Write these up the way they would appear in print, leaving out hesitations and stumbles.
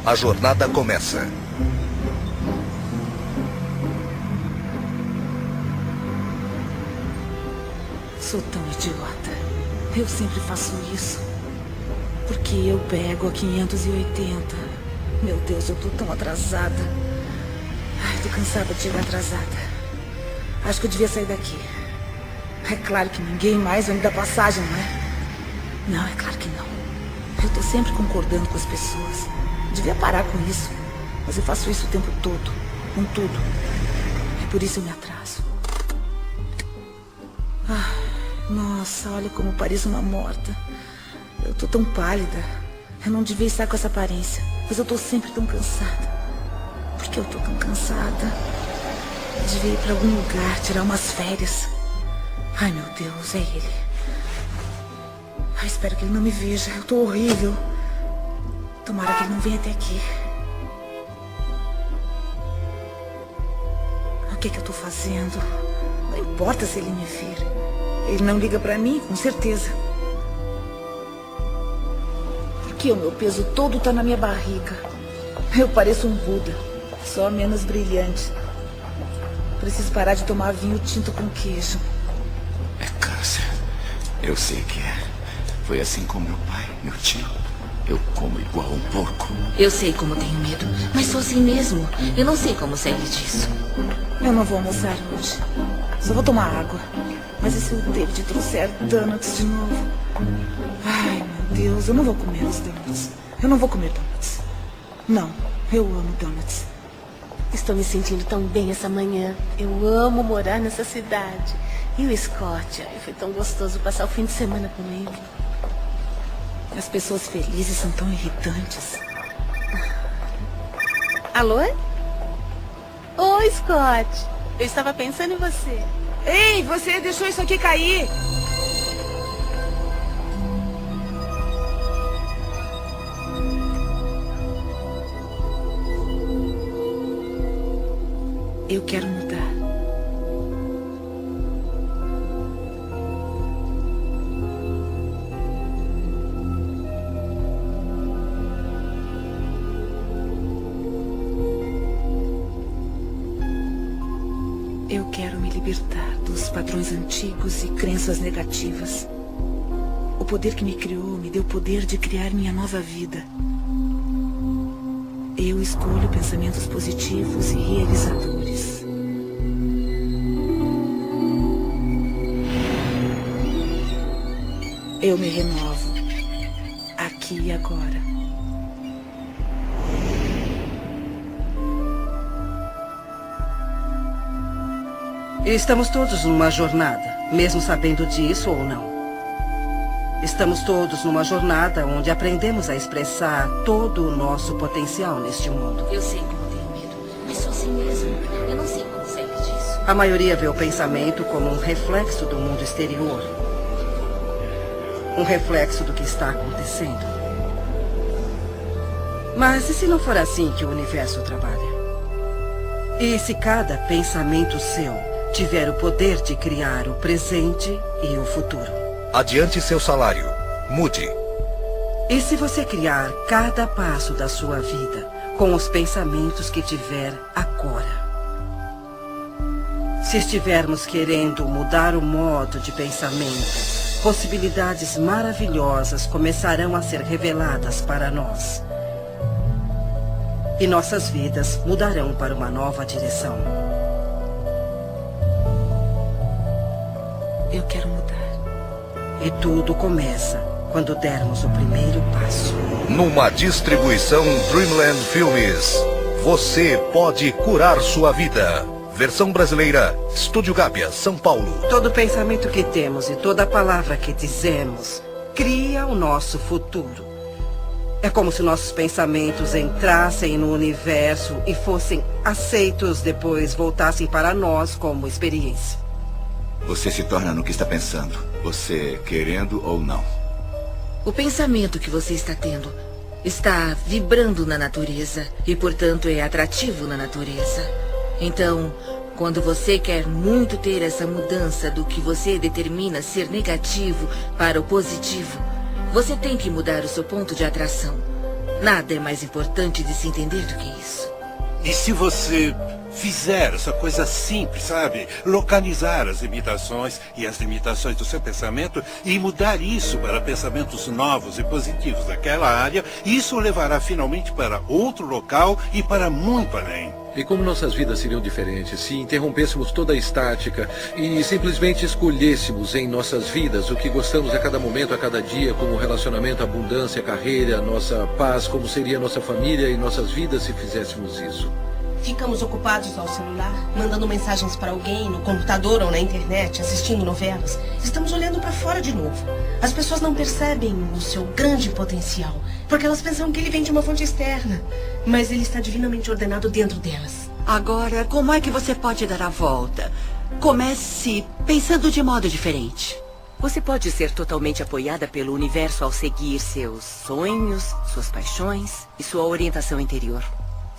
A jornada começa. Sou tão idiota. Eu sempre faço isso. Porque eu pego a 580. Meu Deus, eu tô tão atrasada. Ai, tô cansada de chegar atrasada. Acho que eu devia sair daqui. É claro que ninguém mais vai me dar passagem, não é? Não, é claro que não. Eu tô sempre concordando com as pessoas. Devia parar com isso. Mas eu faço isso o tempo todo. Com tudo. É por isso eu me atraso. Nossa, olha como pareço uma morta. Eu tô tão pálida. Eu não devia estar com essa aparência. Mas eu tô sempre tão cansada. Por que eu tô tão cansada? Eu devia ir pra algum lugar, tirar umas férias. Ai, meu Deus, é ele. Ai, espero que ele não me veja. Eu tô horrível. Tomara que ele não venha até aqui. O que eu tô fazendo? Não importa se ele me vir. Ele não liga pra mim, com certeza. Porque o meu peso todo tá na minha barriga. Eu pareço um Buda, só menos brilhante. Preciso parar de tomar vinho tinto com queijo. É câncer. Eu sei que é. Foi assim com meu pai, meu tio. Eu como igual um porco. Eu sei como tenho medo, mas sou assim mesmo. Eu não sei como sair disso. Eu não vou almoçar hoje. Só vou tomar água. Mas e se o David trouxer donuts de novo? Ai, meu Deus, eu não vou comer os donuts. Eu não vou comer donuts. Não, eu amo donuts. Estou me sentindo tão bem essa manhã. Eu amo morar nessa cidade. E o Scott? Ai, foi tão gostoso passar o fim de semana com ele. As pessoas felizes são tão irritantes. Alô? Oi, Scott. Eu estava pensando em você. Ei, você deixou isso aqui cair. Eu quero mudar. Eu quero me libertar dos padrões antigos e crenças negativas. O poder que me criou me deu o poder de criar minha nova vida. Eu escolho pensamentos positivos e realizadores. Eu me renovo, aqui e agora. Estamos todos numa jornada, mesmo sabendo disso ou não. Estamos todos numa jornada onde aprendemos a expressar todo o nosso potencial neste mundo. Eu sei como tenho medo, mas sou assim mesmo. Eu não sei como sair disso. A maioria vê o pensamento como um reflexo do mundo exterior. Um reflexo do que está acontecendo. Mas e se não for assim que o universo trabalha? E se cada pensamento seu tiver o poder de criar o presente e o futuro? Adiante seu salário. Mude. E se você criar cada passo da sua vida com os pensamentos que tiver agora? Se estivermos querendo mudar o modo de pensamento, possibilidades maravilhosas começarão a ser reveladas para nós. E nossas vidas mudarão para uma nova direção. Eu quero mudar. E tudo começa quando dermos o primeiro passo. Numa distribuição Dreamland Filmes. Você pode curar sua vida. Versão brasileira, Estúdio Gábia, São Paulo. Todo pensamento que temos e toda palavra que dizemos cria o nosso futuro. É como se nossos pensamentos entrassem no universo e fossem aceitos, depois voltassem para nós como experiência. Você se torna no que está pensando, você querendo ou não. O pensamento que você está tendo está vibrando na natureza e, portanto, é atrativo na natureza. Então, quando você quer muito ter essa mudança do que você determina ser negativo para o positivo, Você tem que mudar o seu ponto de atração. Nada é mais importante de se entender do que isso. E se você fizer essa coisa simples, sabe? Localizar as limitações e as limitações do seu pensamento e mudar isso para pensamentos novos e positivos daquela área, isso o levará finalmente para outro local e para muito além. E como nossas vidas seriam diferentes se interrompêssemos toda a estática e simplesmente escolhêssemos em nossas vidas o que gostamos a cada momento, a cada dia, como relacionamento, abundância, carreira, nossa paz, como seria nossa família e nossas vidas se fizéssemos isso? Ficamos ocupados ao celular, mandando mensagens para alguém, no computador ou na internet, assistindo novelas. Estamos olhando para fora de novo. As pessoas não percebem o seu grande potencial, porque elas pensam que ele vem de uma fonte externa. Mas ele está divinamente ordenado dentro delas. Agora, como é que você pode dar a volta? Comece pensando de modo diferente. Você pode ser totalmente apoiada pelo universo ao seguir seus sonhos, suas paixões e sua orientação interior.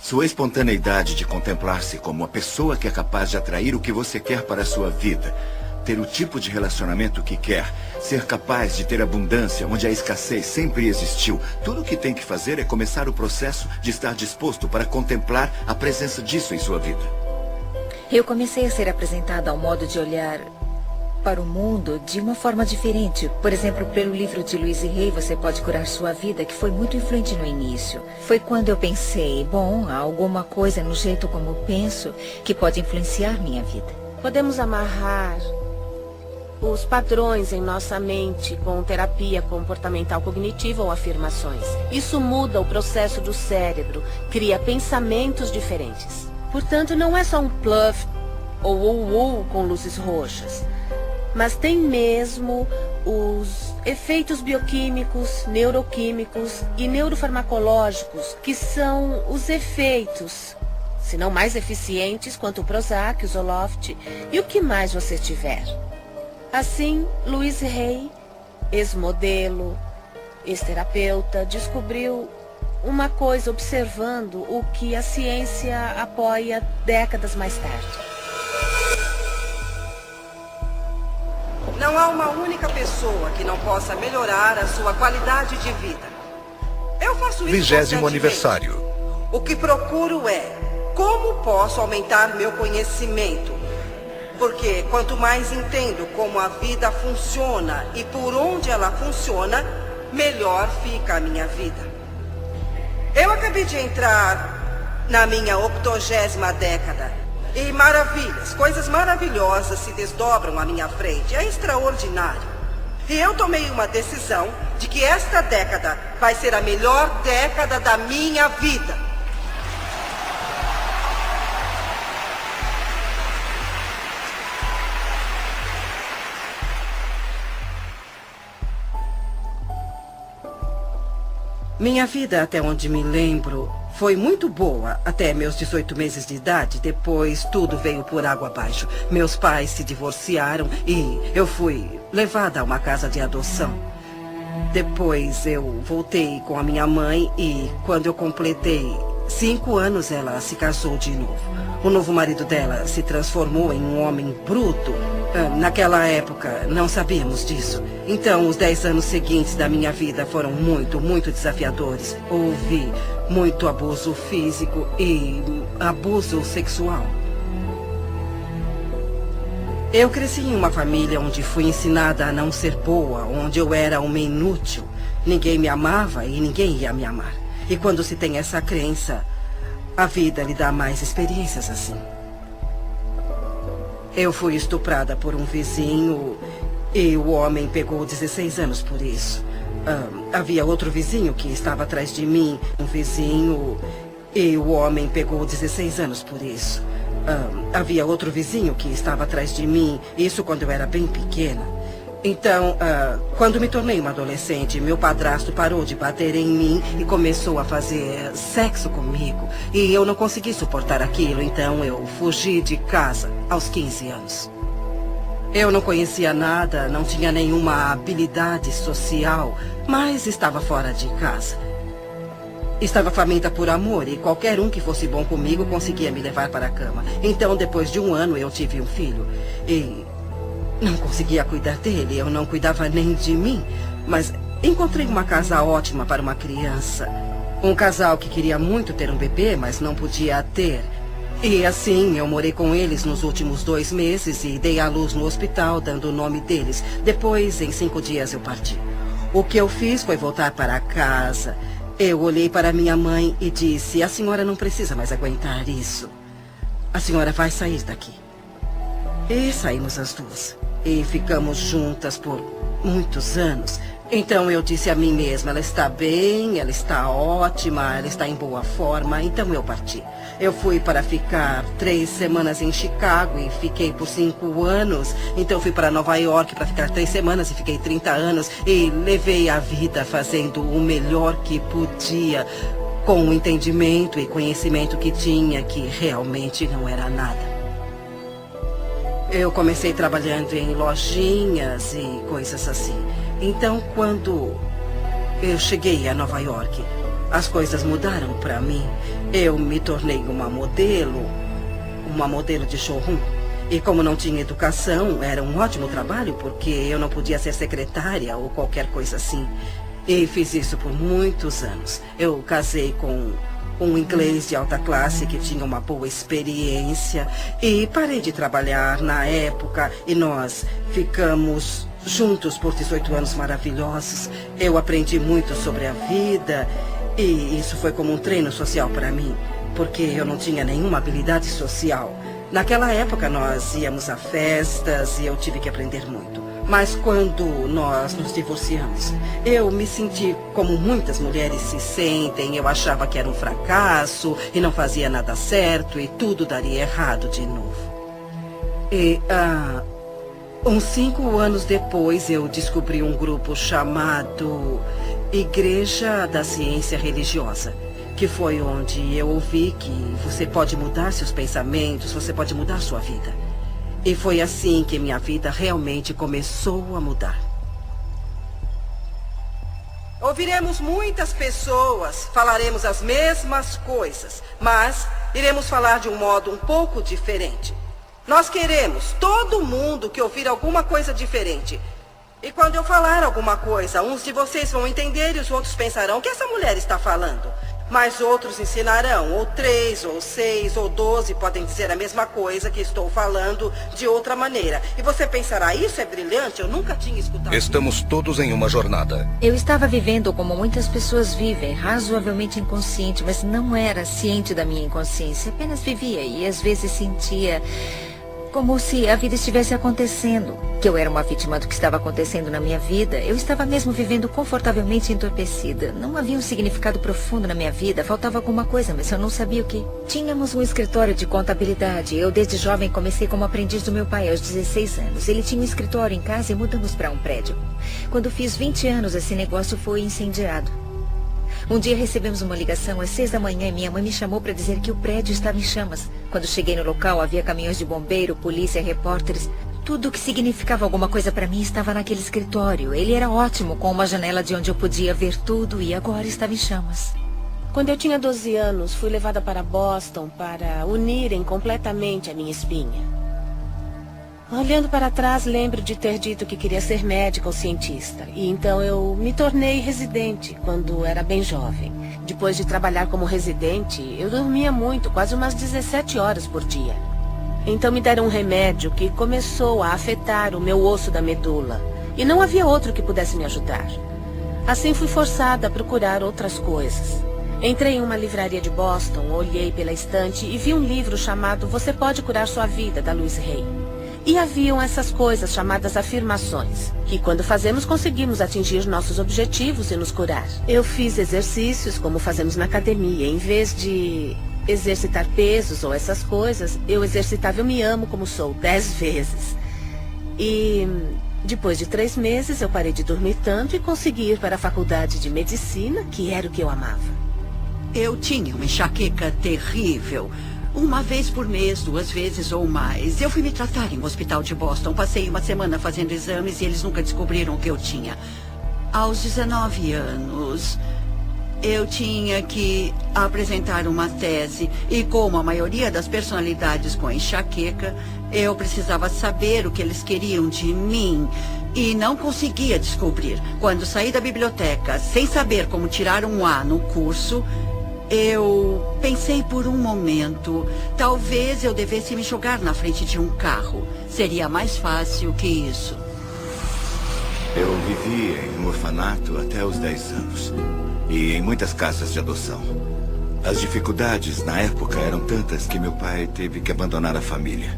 Sua espontaneidade de contemplar-se como uma pessoa que é capaz de atrair o que você quer para a sua vida, ter o tipo de relacionamento que quer, ser capaz de ter abundância onde a escassez sempre existiu. Tudo o que tem que fazer é começar o processo de estar disposto para contemplar a presença disso em sua vida. Eu comecei a ser apresentada a um modo de olhar para o mundo de uma forma diferente. Por exemplo, pelo livro de Louise Hay, Você Pode Curar Sua Vida, que foi muito influente no início. Foi quando eu pensei, bom, há alguma coisa no jeito como eu penso que pode influenciar minha vida. Podemos amarrar os padrões em nossa mente com terapia comportamental cognitiva ou afirmações. Isso muda o processo do cérebro, cria pensamentos diferentes. Portanto, não é só um bluff ou com luzes roxas, mas tem mesmo os efeitos bioquímicos, neuroquímicos e neurofarmacológicos, que são os efeitos, se não mais eficientes, quanto o Prozac, o Zoloft e o que mais você tiver. Assim, Louise Hay, ex-modelo, ex-terapeuta, descobriu uma coisa observando o que a ciência apoia décadas mais tarde. Não há uma única pessoa que não possa melhorar a sua qualidade de vida. Eu faço isso 20º aniversário. O que procuro é como posso aumentar meu conhecimento. Porque quanto mais entendo como a vida funciona e por onde ela funciona, melhor fica a minha vida. Eu acabei de entrar na minha 80ª década. E maravilhas, coisas maravilhosas se desdobram à minha frente. É extraordinário. E eu tomei uma decisão de que esta década vai ser a melhor década da minha vida. Minha vida, até onde me lembro, foi muito boa até meus 18 meses de idade. Depois tudo veio por água abaixo. Meus pais se divorciaram e eu fui levada a uma casa de adoção. Depois eu voltei com a minha mãe e quando eu completei 5 anos ela se casou de novo. O novo marido dela se transformou em um homem bruto. Naquela época não sabíamos disso. Então os 10 anos seguintes da minha vida foram muito, muito desafiadores. Houve muito abuso físico e abuso sexual. Eu cresci em uma família onde fui ensinada a não ser boa, onde eu era uma inútil. Ninguém me amava e ninguém ia me amar. E quando se tem essa crença, a vida lhe dá mais experiências assim. Eu fui estuprada por um vizinho e o homem pegou 16 anos por isso. Havia outro vizinho que estava atrás de mim, um vizinho, e o homem pegou 16 anos por isso. Havia outro vizinho que estava atrás de mim, isso quando eu era bem pequena. Então, quando me tornei uma adolescente, meu padrasto parou de bater em mim e começou a fazer sexo comigo. E eu não consegui suportar aquilo, então eu fugi de casa aos 15 anos. Eu não conhecia nada, não tinha nenhuma habilidade social, mas estava fora de casa. Estava faminta por amor e qualquer um que fosse bom comigo conseguia me levar para a cama. Então, depois de 1 ano, eu tive um filho e não conseguia cuidar dele, eu não cuidava nem de mim, mas encontrei uma casa ótima para uma criança. Um casal que queria muito ter um bebê, mas não podia ter. E assim, eu morei com eles nos últimos 2 meses e dei à luz no hospital, dando o nome deles. Depois, em 5 dias, eu parti. O que eu fiz foi voltar para casa. Eu olhei para minha mãe e disse: a senhora não precisa mais aguentar isso. A senhora vai sair daqui. E saímos as duas. E ficamos juntas por muitos anos. Então eu disse a mim mesma: ela está bem, ela está ótima, ela está em boa forma. Então eu parti. Eu fui para ficar 3 semanas em Chicago e fiquei por 5 anos. Então fui para Nova York para ficar 3 semanas e fiquei 30 anos. E levei a vida fazendo o melhor que podia, com o entendimento e conhecimento que tinha, que realmente não era nada. Eu comecei trabalhando em lojinhas e coisas assim. Então, quando eu cheguei a Nova York, as coisas mudaram para mim. Eu me tornei uma modelo de showroom. E como não tinha educação, era um ótimo trabalho, porque eu não podia ser secretária ou qualquer coisa assim. E fiz isso por muitos anos. Eu casei com um inglês de alta classe que tinha uma boa experiência. E parei de trabalhar na época e nós ficamos juntos por 18 anos maravilhosos. Eu aprendi muito sobre a vida e isso foi como um treino social para mim, porque eu não tinha nenhuma habilidade social. Naquela época nós íamos a festas e eu tive que aprender muito. Mas quando nós nos divorciamos, eu me senti como muitas mulheres se sentem. Eu achava que era um fracasso e não fazia nada certo e tudo daria errado de novo. E uns 5 anos depois eu descobri um grupo chamado Igreja da Ciência Religiosa, que foi onde eu ouvi que você pode mudar seus pensamentos, você pode mudar sua vida. E foi assim que minha vida realmente começou a mudar. Ouviremos muitas pessoas, falaremos as mesmas coisas, mas iremos falar de um modo um pouco diferente. Nós queremos, todo mundo, que ouvir alguma coisa diferente. E quando eu falar alguma coisa, uns de vocês vão entender e os outros pensarão: o que essa mulher está falando? Mas outros ensinarão, ou 3, ou 6, ou 12 podem dizer a mesma coisa que estou falando de outra maneira. E você pensará: isso é brilhante, eu nunca tinha escutado. Estamos todos em uma jornada. Eu estava vivendo como muitas pessoas vivem, razoavelmente inconsciente, mas não era ciente da minha inconsciência. Apenas vivia e às vezes sentia como se a vida estivesse acontecendo, que eu era uma vítima do que estava acontecendo na minha vida. Eu estava mesmo vivendo confortavelmente entorpecida. Não havia um significado profundo na minha vida, faltava alguma coisa, mas eu não sabia o que. Tínhamos um escritório de contabilidade. Eu, desde jovem, comecei como aprendiz do meu pai aos 16 anos. Ele tinha um escritório em casa e mudamos para um prédio. Quando fiz 20 anos, esse negócio foi incendiado. Um dia recebemos uma ligação às 6 da manhã e minha mãe me chamou para dizer que o prédio estava em chamas. Quando cheguei no local, havia caminhões de bombeiro, polícia, repórteres. Tudo o que significava alguma coisa para mim estava naquele escritório. Ele era ótimo, com uma janela de onde eu podia ver tudo, e agora estava em chamas. Quando eu tinha 12 anos, fui levada para Boston para unirem completamente a minha espinha. Olhando para trás, lembro de ter dito que queria ser médica ou cientista. E então eu me tornei residente quando era bem jovem. Depois de trabalhar como residente, eu dormia muito, quase umas 17 horas por dia. Então me deram um remédio que começou a afetar o meu osso da medula. E não havia outro que pudesse me ajudar. Assim fui forçada a procurar outras coisas. Entrei em uma livraria de Boston, olhei pela estante e vi um livro chamado Você Pode Curar Sua Vida, da Louise Hay. E haviam essas coisas chamadas afirmações, que quando fazemos conseguimos atingir nossos objetivos e nos curar. Eu fiz exercícios como fazemos na academia. Em vez de exercitar pesos ou essas coisas, eu exercitava Eu Me Amo Como Sou 10 vezes. E depois de 3 meses eu parei de dormir tanto e consegui ir para a faculdade de medicina, que era o que eu amava. Eu tinha uma enxaqueca terrível. 1 vez por mês, 2 vezes ou mais. Eu fui me tratar em um hospital de Boston. Passei 1 semana fazendo exames e eles nunca descobriram o que eu tinha. Aos 19 anos, Eu tinha que apresentar uma tese e, como a maioria das personalidades com enxaqueca, eu precisava saber o que eles queriam de mim e não conseguia descobrir. Quando saí da biblioteca sem saber como tirar um A no curso, eu pensei por um momento, talvez eu devesse me jogar na frente de um carro. Seria mais fácil que isso. Eu vivi em um orfanato até os 10 anos. E em muitas casas de adoção. As dificuldades na época eram tantas que meu pai teve que abandonar a família.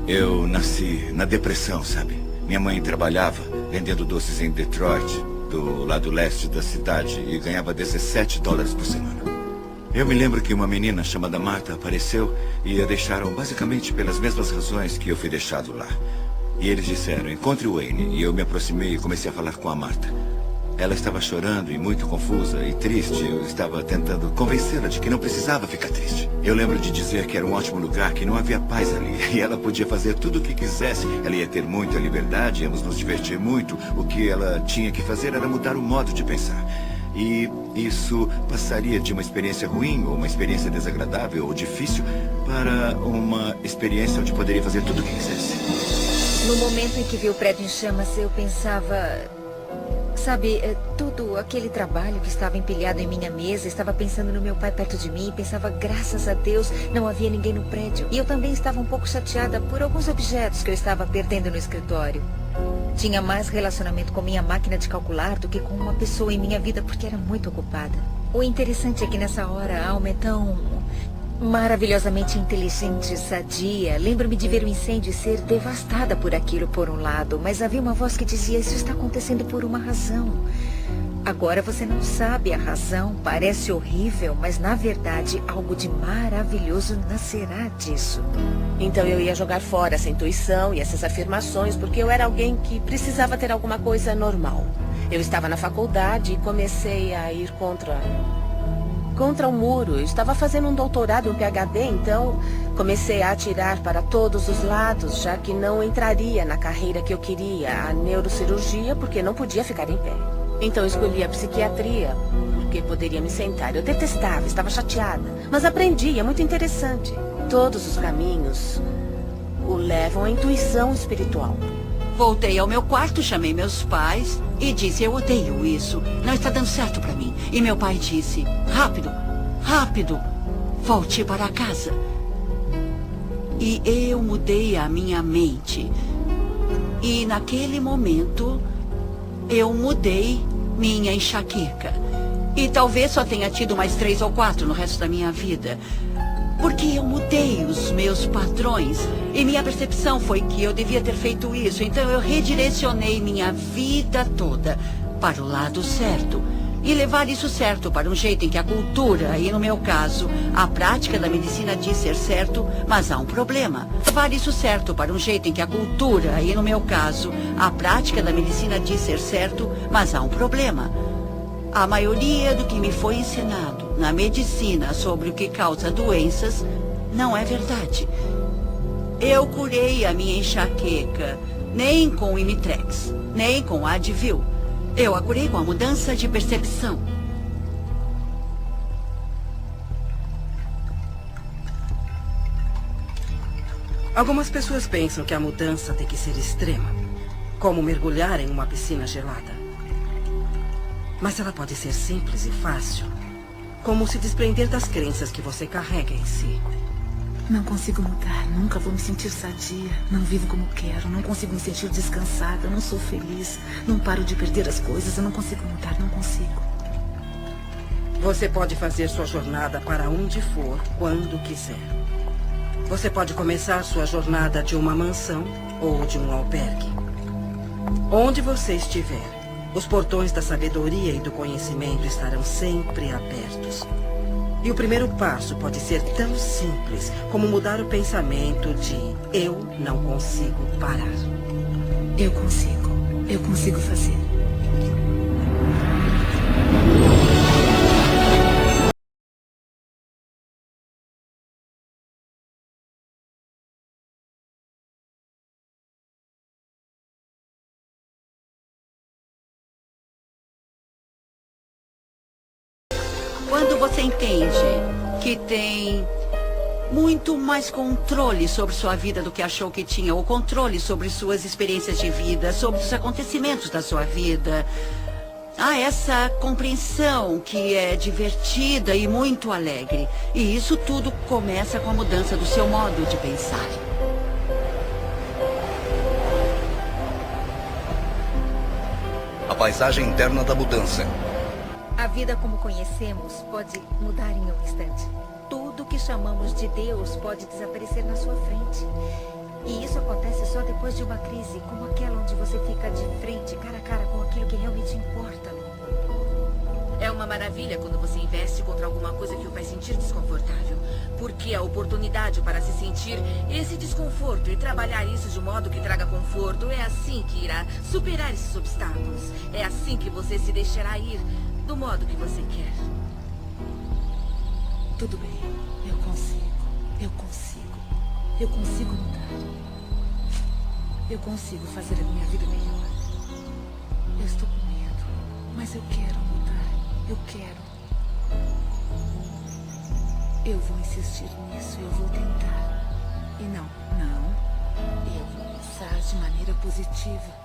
Eu nasci na depressão, sabe? Minha mãe trabalhava vendendo doces em Detroit, do lado leste da cidade, e ganhava $17 por semana. Eu me lembro que uma menina chamada Marta apareceu e a deixaram basicamente pelas mesmas razões que eu fui deixado lá. E eles disseram, encontre o Wayne. E eu me aproximei e comecei a falar com a Marta. Ela estava chorando e muito confusa e triste. Eu estava tentando convencê-la de que não precisava ficar triste. Eu lembro de dizer que era um ótimo lugar, que não havia paz ali. E ela podia fazer tudo o que quisesse. Ela ia ter muita liberdade, íamos nos divertir muito. O que ela tinha que fazer era mudar o modo de pensar. E isso passaria de uma experiência ruim, ou uma experiência desagradável, ou difícil, para uma experiência onde poderia fazer tudo o que quisesse. No momento em que vi o prédio em chamas, eu pensava... Sabe, todo aquele trabalho que estava empilhado em minha mesa, estava pensando no meu pai perto de mim, pensava, graças a Deus, não havia ninguém no prédio. E eu também estava um pouco chateada por alguns objetos que eu estava perdendo no escritório. Tinha mais relacionamento com minha máquina de calcular do que com uma pessoa em minha vida, porque era muito ocupada. O interessante é que nessa hora a alma é tão... maravilhosamente inteligente, sadia. Lembro-me de ver o incêndio e ser devastada por aquilo por um lado, mas havia uma voz que dizia, isso está acontecendo por uma razão. Agora você não sabe a razão, parece horrível, mas na verdade algo de maravilhoso nascerá disso. Então eu ia jogar fora essa intuição e essas afirmações, porque eu era alguém que precisava ter alguma coisa normal. Eu estava na faculdade e comecei a ir contra o muro. Eu estava fazendo um doutorado, um PhD, então comecei a atirar para todos os lados, já que não entraria na carreira que eu queria, a neurocirurgia, porque não podia ficar em pé. Então escolhi a psiquiatria, porque poderia me sentar. Eu detestava, estava chateada, mas aprendi, é muito interessante. Todos os caminhos o levam à intuição espiritual. Voltei ao meu quarto, chamei meus pais e disse, eu odeio isso, não está dando certo para mim. E meu pai disse, rápido, rápido, volte para casa. E eu mudei a minha mente. E naquele momento, eu mudei minha enxaqueca. E talvez só tenha tido mais 3 ou 4 no resto da minha vida. Porque eu mudei os meus padrões e minha percepção foi que eu devia ter feito isso. Então eu redirecionei minha vida toda para o lado certo. E levar isso certo para um jeito em que a cultura, e no meu caso, a prática da medicina diz ser certo, mas há um problema. Levar isso certo para um jeito em que a cultura, e no meu caso, a prática da medicina diz ser certo, mas há um problema. A maioria do que me foi ensinado na medicina sobre o que causa doenças não é verdade. Eu curei a minha enxaqueca nem com o Imitrex, nem com a Advil. Eu a curei com a mudança de percepção. Algumas pessoas pensam que a mudança tem que ser extrema, como mergulhar em uma piscina gelada. Mas ela pode ser simples e fácil, como se desprender das crenças que você carrega em si. Não consigo mudar, nunca vou me sentir sadia. Não vivo como quero, não consigo me sentir descansada, não sou feliz. Não paro de perder as coisas, eu não consigo mudar, não consigo. Você pode fazer sua jornada para onde for, quando quiser. Você pode começar sua jornada de uma mansão ou de um albergue. Onde você estiver, os portões da sabedoria e do conhecimento estarão sempre abertos. E o primeiro passo pode ser tão simples como mudar o pensamento de eu não consigo parar. Eu consigo fazer. Quando você entende que tem muito mais controle sobre sua vida do que achou que tinha, ou controle sobre suas experiências de vida, sobre os acontecimentos da sua vida, há essa compreensão que é divertida e muito alegre. E isso tudo começa com a mudança do seu modo de pensar. A paisagem interna da mudança. A vida como conhecemos pode mudar em um instante. Tudo que chamamos de Deus pode desaparecer na sua frente. E isso acontece só depois de uma crise, como aquela onde você fica de frente, cara a cara, com aquilo que realmente importa. É uma maravilha quando você investe contra alguma coisa que o faz sentir desconfortável. Porque a oportunidade para se sentir esse desconforto e trabalhar isso de modo que traga conforto, é assim que irá superar esses obstáculos. É assim que você se deixará ir do modo que você quer. Tudo bem, eu consigo mudar. Eu consigo fazer a minha vida melhor. Eu estou com medo, mas eu quero mudar. Eu quero. Eu vou insistir nisso, eu vou tentar. E não, eu vou pensar de maneira positiva.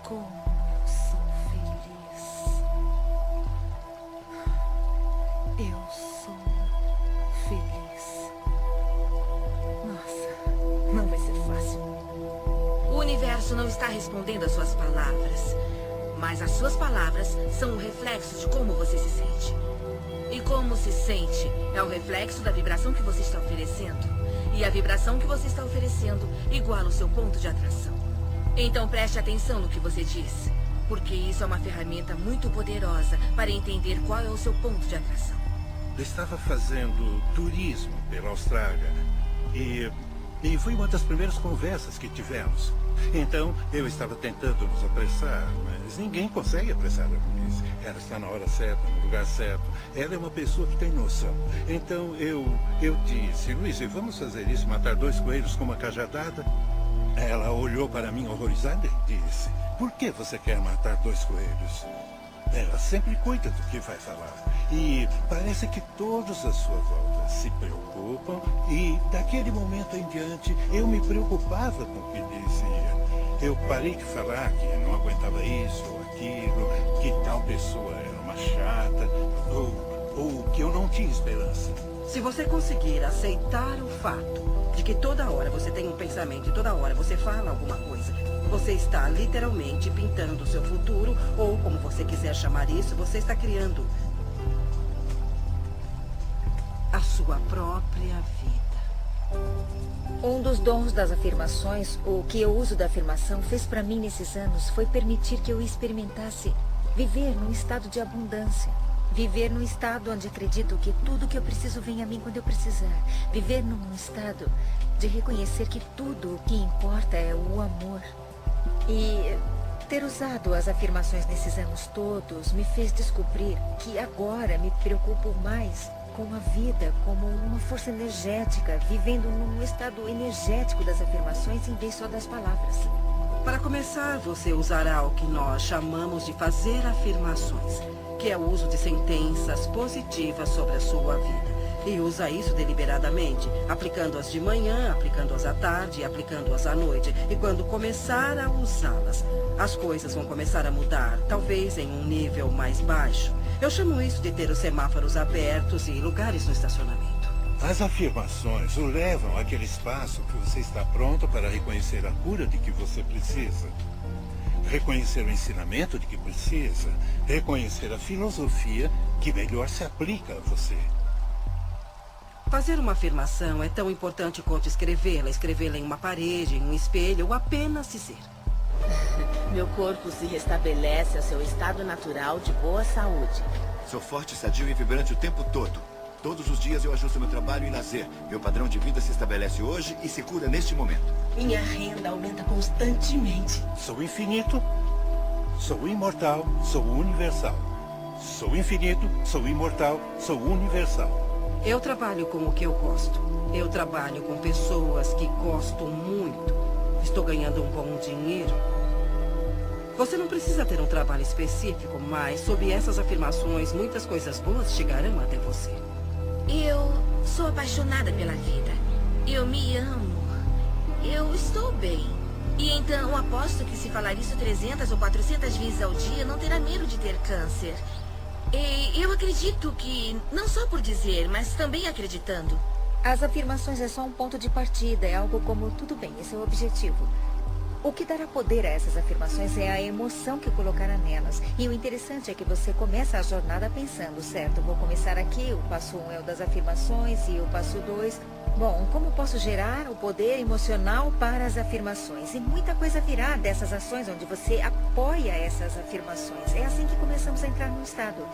Como eu sou feliz. Eu sou feliz. Nossa, não vai ser fácil. O universo não está respondendo às suas palavras, mas as suas palavras são o reflexo de como você se sente. E como se sente é o reflexo da vibração que você está oferecendo. E a vibração que você está oferecendo iguala o seu ponto de atração. Então preste atenção no que você diz, porque isso é uma ferramenta muito poderosa para entender qual é o seu ponto de atração. Eu estava fazendo turismo pela Austrália e foi uma das primeiras conversas que tivemos. Então, eu estava tentando nos apressar, mas ninguém consegue apressar a polícia. Ela está na hora certa, no lugar certo. Ela é uma pessoa que tem noção. Então, eu disse, Luiz, vamos fazer isso, matar 2 coelhos com uma cajadada? Ela olhou para mim horrorizada e disse, por que você quer matar 2 coelhos? Ela sempre cuida do que vai falar. E parece que todos à sua volta se preocupam. E daquele momento em diante, eu me preocupava com o que dizia. Eu parei de falar que não aguentava isso ou aquilo, que tal pessoa era uma chata, ou que eu não tinha esperança. Se você conseguir aceitar o fato de que toda hora você tem um pensamento e toda hora você fala alguma coisa, você está literalmente pintando o seu futuro, ou como você quiser chamar isso, você está criando a sua própria vida. Um dos dons das afirmações, o que eu uso da afirmação, fez para mim nesses anos, foi permitir que eu experimentasse viver num estado de abundância. Viver num estado onde acredito que tudo que eu preciso vem a mim quando eu precisar. Viver num estado de reconhecer que tudo o que importa é o amor. E ter usado as afirmações nesses anos todos me fez descobrir que agora me preocupo mais com a vida como uma força energética, vivendo num estado energético das afirmações em vez só das palavras. Para começar, você usará o que nós chamamos de fazer afirmações, que é o uso de sentenças positivas sobre a sua vida. E usa isso deliberadamente, aplicando-as de manhã, aplicando-as à tarde, aplicando-as à noite. E quando começar a usá-las, as coisas vão começar a mudar, talvez em um nível mais baixo. Eu chamo isso de ter os semáforos abertos e lugares no estacionamento. As afirmações o levam àquele espaço que você está pronto para reconhecer a cura de que você precisa. Reconhecer o ensinamento de que precisa. Reconhecer a filosofia que melhor se aplica a você. Fazer uma afirmação é tão importante quanto escrevê-la em uma parede, em um espelho ou apenas dizer. Meu corpo se restabelece ao seu estado natural de boa saúde. Sou forte, sadio e vibrante o tempo todo. Todos os dias eu ajusto meu trabalho e lazer. Meu padrão de vida se estabelece hoje e se cura neste momento. Minha renda aumenta constantemente. Sou infinito, sou imortal, sou universal. Sou infinito, sou imortal, sou universal. Eu trabalho com o que eu gosto. Eu trabalho com pessoas que gosto muito. Estou ganhando um bom dinheiro. Você não precisa ter um trabalho específico, mas sob essas afirmações, muitas coisas boas chegarão até você. Eu sou apaixonada pela vida. Eu me amo. Eu estou bem. E então aposto que se falar isso 300 ou 400 vezes ao dia, não terá medo de ter câncer. E eu acredito que, não só por dizer, mas também acreditando. As afirmações é só um ponto de partida, é algo como tudo bem, esse é o objetivo. O que dará poder a essas afirmações é a emoção que colocará nelas. E o interessante é que você começa a jornada pensando, certo, vou começar aqui, o passo 1 é o das afirmações e o passo 2... Bom, como posso gerar o poder emocional para as afirmações? E muita coisa virá dessas ações onde você apoia essas afirmações. É assim que começamos a entrar no estado.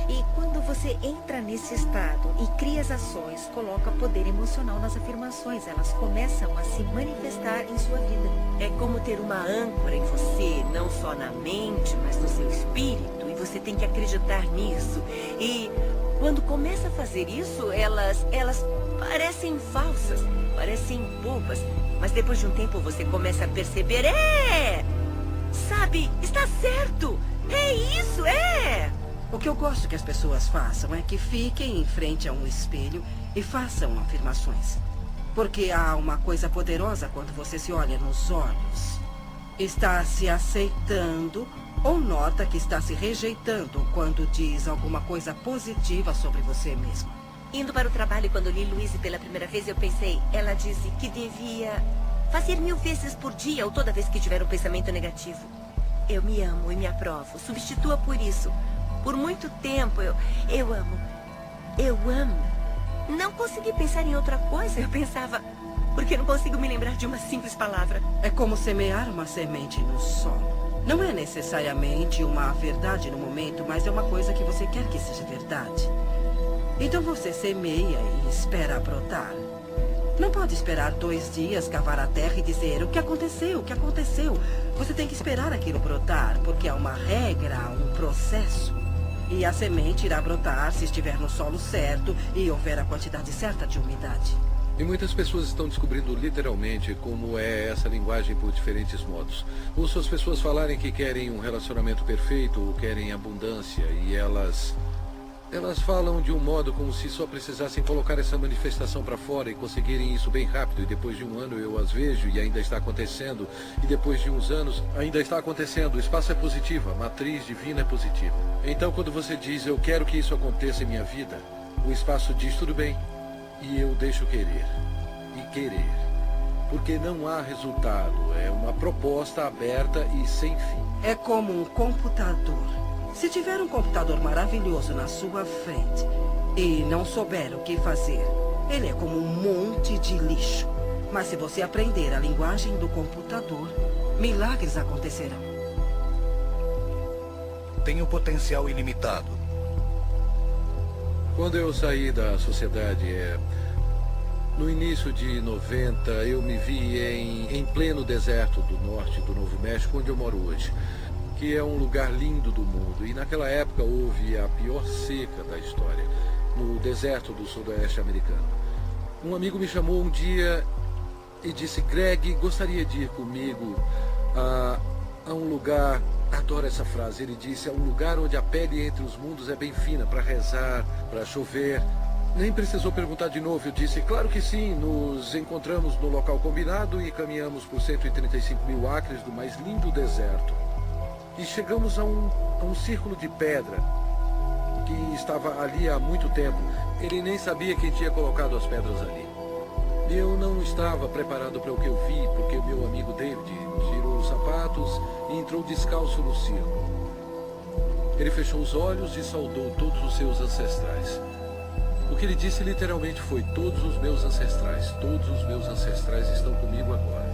E quando você entra nesse estado e cria as ações, coloca poder emocional nas afirmações. Elas começam a se manifestar em sua vida. É como ter uma âncora em você, não só na mente, mas no seu espírito. E você tem que acreditar nisso. E quando começa a fazer isso, elas parecem falsas, parecem bobas. Mas depois de um tempo você começa a perceber, sabe, está certo, é isso, O que eu gosto que as pessoas façam é que fiquem em frente a um espelho e façam afirmações. Porque há uma coisa poderosa quando você se olha nos olhos. Está se aceitando ou nota que está se rejeitando quando diz alguma coisa positiva sobre você mesmo. Indo para o trabalho, quando li Louise pela primeira vez, eu pensei, ela disse que devia fazer 1000 vezes por dia ou toda vez que tiver um pensamento negativo. Eu me amo e me aprovo. Substitua por isso. Por muito tempo eu amo. Eu amo. Não consegui pensar em outra coisa. Eu pensava, porque não consigo me lembrar de uma simples palavra. É como semear uma semente no solo. Não é necessariamente uma verdade no momento, mas é uma coisa que você quer que seja verdade. Então você semeia e espera brotar. Não pode esperar 2 dias, cavar a terra e dizer o que aconteceu, o que aconteceu. Você tem que esperar aquilo brotar, porque há uma regra, há um processo. E a semente irá brotar se estiver no solo certo e houver a quantidade certa de umidade. E muitas pessoas estão descobrindo literalmente como é essa linguagem por diferentes modos. Ouço as pessoas falarem que querem um relacionamento perfeito ou querem abundância e elas falam de um modo como se só precisassem colocar essa manifestação para fora e conseguirem isso bem rápido. E depois de um ano eu as vejo e ainda está acontecendo. E depois de uns anos ainda está acontecendo. O espaço é positivo, a matriz divina é positiva. Então quando você diz, eu quero que isso aconteça em minha vida, o espaço diz, tudo bem. E eu deixo querer. E querer. Porque não há resultado. É uma proposta aberta e sem fim. É como um computador. Se tiver um computador maravilhoso na sua frente e não souber o que fazer, ele é como um monte de lixo. Mas se você aprender a linguagem do computador, milagres acontecerão. Tenho potencial ilimitado. Quando eu saí da sociedade, no início de 90, eu me vi em pleno deserto do norte do Novo México, onde eu moro hoje, que é um lugar lindo do mundo. E naquela época houve a pior seca da história, no deserto do sudoeste americano. Um amigo me chamou um dia e disse, Greg, gostaria de ir comigo a um lugar, adoro essa frase, ele disse, a um lugar onde a pele entre os mundos é bem fina, para rezar, para chover. Nem precisou perguntar de novo, eu disse, claro que sim, nos encontramos no local combinado e caminhamos por 135.000 acres do mais lindo deserto. E chegamos a um círculo de pedra que estava ali há muito tempo. Ele nem sabia quem tinha colocado as pedras ali. Eu não estava preparado para o que eu vi, porque o meu amigo David tirou os sapatos e entrou descalço no círculo. Ele fechou os olhos e saudou todos os seus ancestrais. O que ele disse literalmente foi, todos os meus ancestrais estão comigo agora,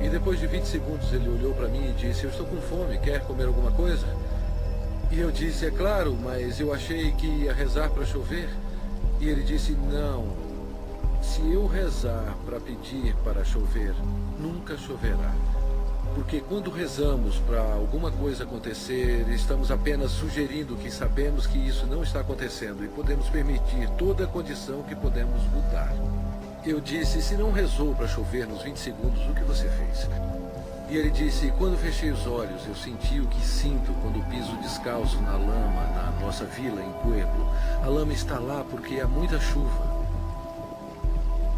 E depois de 20 segundos ele olhou para mim e disse, eu estou com fome, quer comer alguma coisa? E eu disse, é claro, mas eu achei que ia rezar para chover. E ele disse, não, se eu rezar para pedir para chover, nunca choverá. Porque quando rezamos para alguma coisa acontecer, estamos apenas sugerindo que sabemos que isso não está acontecendo e podemos permitir toda a condição que podemos mudar. Eu disse, se não rezou para chover nos 20 segundos, o que você fez? E ele disse, quando fechei os olhos, eu senti o que sinto quando piso descalço na lama, na nossa vila em Pueblo. A lama está lá porque há muita chuva.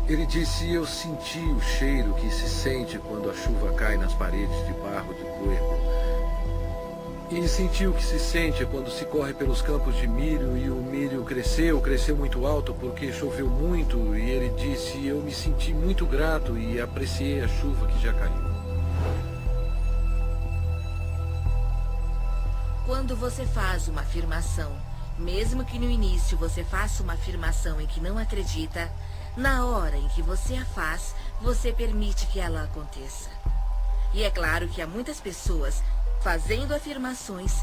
Ele disse, eu senti o cheiro que se sente quando a chuva cai nas paredes de barro de Pueblo. E senti o que se sente quando se corre pelos campos de milho e o milho cresceu muito alto porque choveu muito. E ele disse, eu me senti muito grato e apreciei a chuva que já caiu. Quando você faz uma afirmação, mesmo que no início você faça uma afirmação em que não acredita, na hora em que você a faz, você permite que ela aconteça. E é claro que há muitas pessoas fazendo afirmações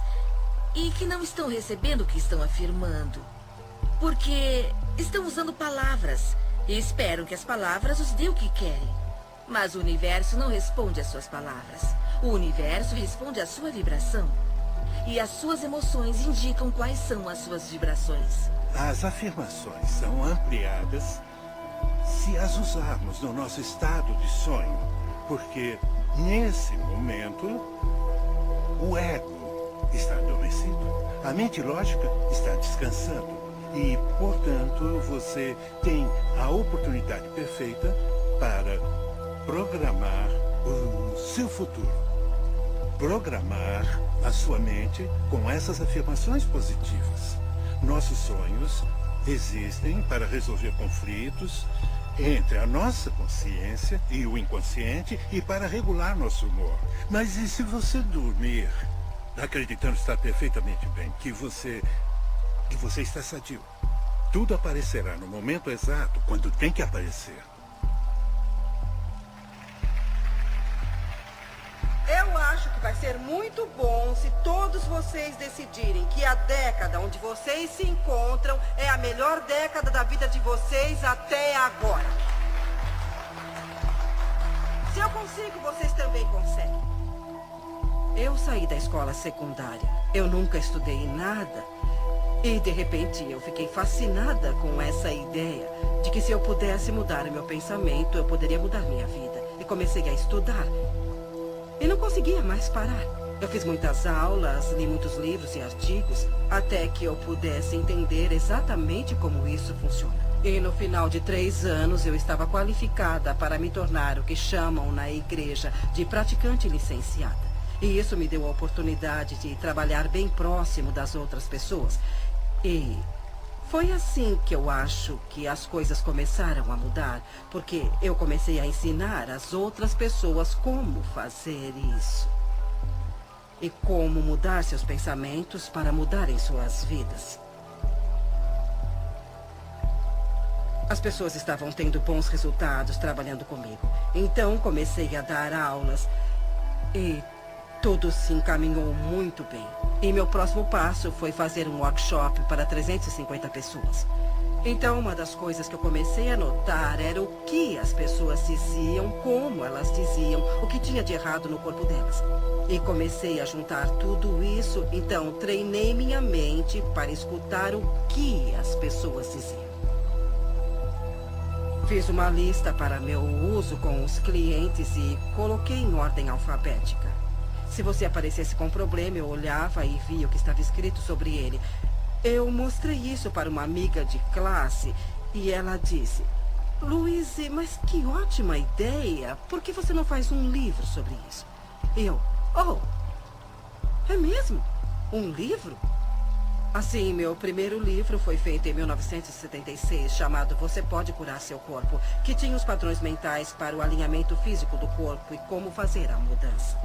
e que não estão recebendo o que estão afirmando, porque estão usando palavras e esperam que as palavras os dê o que querem. Mas o universo não responde às suas palavras. O universo responde à sua vibração. E as suas emoções indicam quais são as suas vibrações. As afirmações são ampliadas se as usarmos no nosso estado de sonho, porque nesse momento o ego está adormecido, a mente lógica está descansando e, portanto, você tem a oportunidade perfeita para programar o seu futuro. Programar a sua mente com essas afirmações positivas. Nossos sonhos existem para resolver conflitos entre a nossa consciência e o inconsciente e para regular nosso humor. Mas e se você dormir acreditando estar perfeitamente bem, que você está sadio? Tudo aparecerá no momento exato, quando tem que aparecer. Eu acho que vai ser muito bom se todos vocês decidirem que a década onde vocês se encontram é a melhor década da vida de vocês até agora. Se eu consigo, vocês também conseguem. Eu saí da escola secundária. Eu nunca estudei nada. E, de repente, eu fiquei fascinada com essa ideia de que se eu pudesse mudar o meu pensamento, eu poderia mudar minha vida. E comecei a estudar. E não conseguia mais parar. Eu fiz muitas aulas, li muitos livros e artigos, até que eu pudesse entender exatamente como isso funciona. E no final de 3 anos, eu estava qualificada para me tornar o que chamam na igreja de praticante licenciada. E isso me deu a oportunidade de trabalhar bem próximo das outras pessoas. E foi assim que eu acho que as coisas começaram a mudar, porque eu comecei a ensinar as outras pessoas como fazer isso. E como mudar seus pensamentos para mudarem suas vidas. As pessoas estavam tendo bons resultados trabalhando comigo. Então comecei a dar aulas e tudo se encaminhou muito bem. E meu próximo passo foi fazer um workshop para 350 pessoas. Então, uma das coisas que eu comecei a notar era o que as pessoas diziam, como elas diziam, o que tinha de errado no corpo delas. E comecei a juntar tudo isso, então treinei minha mente para escutar o que as pessoas diziam. Fiz uma lista para meu uso com os clientes e coloquei em ordem alfabética. Se você aparecesse com um problema, eu olhava e via o que estava escrito sobre ele. Eu mostrei isso para uma amiga de classe e ela disse: Louise, mas que ótima ideia. Por que você não faz um livro sobre isso? É mesmo? Um livro? Assim, meu primeiro livro foi feito em 1976, chamado Você Pode Curar Seu Corpo, que tinha os padrões mentais para o alinhamento físico do corpo e como fazer a mudança.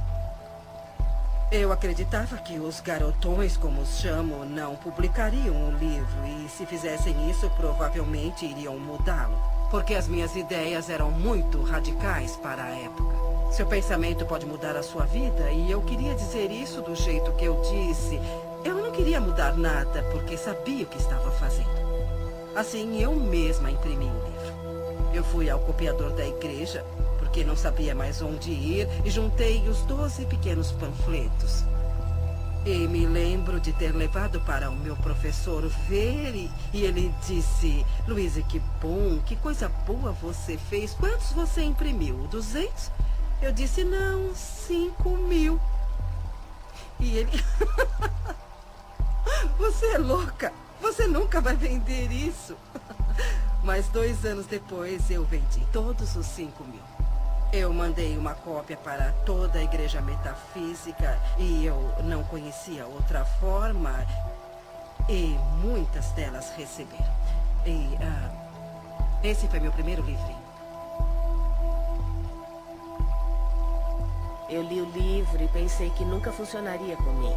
Eu acreditava que os garotões, como os chamo, não publicariam o livro e, se fizessem isso, provavelmente iriam mudá-lo. Porque as minhas ideias eram muito radicais para a época. Seu pensamento pode mudar a sua vida e eu queria dizer isso do jeito que eu disse. Eu não queria mudar nada porque sabia o que estava fazendo. Assim, eu mesma imprimi o livro. Eu fui ao copiador da igreja, porque não sabia mais onde ir, e juntei os 12 pequenos panfletos. E me lembro de ter levado para o meu professor ver e ele disse: Louise, que bom, que coisa boa você fez. Quantos você imprimiu? 200? Eu disse, não, 5.000. E ele... Você é louca. Você nunca vai vender isso. Mas 2 anos depois eu vendi todos os 5.000. Eu mandei uma cópia para toda a igreja metafísica e eu não conhecia outra forma. E muitas delas receberam. E esse foi meu primeiro livrinho. Eu li o livro e pensei que nunca funcionaria comigo.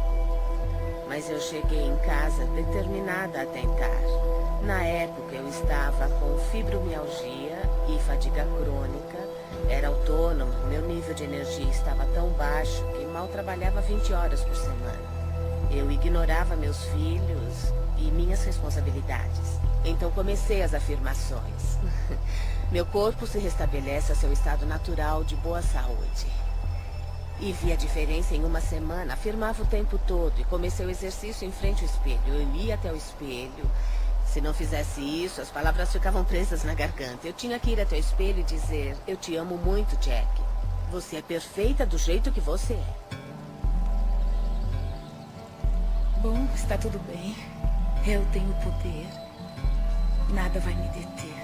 Mas eu cheguei em casa determinada a tentar. Na época eu estava com fibromialgia e fadiga crônica. Era autônomo, meu nível de energia estava tão baixo que mal trabalhava 20 horas por semana. Eu ignorava meus filhos e minhas responsabilidades. Então comecei as afirmações. Meu corpo se restabelece a seu estado natural de boa saúde. E vi a diferença em uma semana. Afirmava o tempo todo e comecei o exercício em frente ao espelho. Eu ia até o espelho. Se não fizesse isso, as palavras ficavam presas na garganta. Eu tinha que ir até o espelho e dizer: eu te amo muito, Jack. Você é perfeita do jeito que você é. Bom, está tudo bem. Eu tenho poder. Nada vai me deter.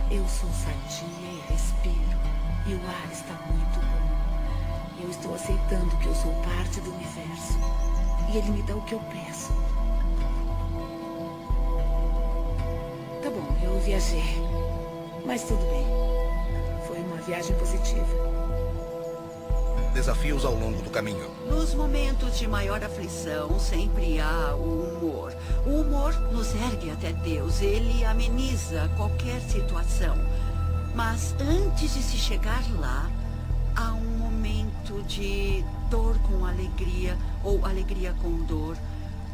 Eu sou sadia e respiro. E o ar está muito bom. Eu estou aceitando que eu sou parte do universo. E ele me dá o que eu peço. Tá bom, eu viajei. Mas tudo bem. Foi uma viagem positiva. Desafios ao longo do caminho. Nos momentos de maior aflição, sempre há o humor. O humor nos ergue até Deus. Ele ameniza qualquer situação. Mas antes de se chegar lá, há um momento de dor com alegria, ou alegria com dor,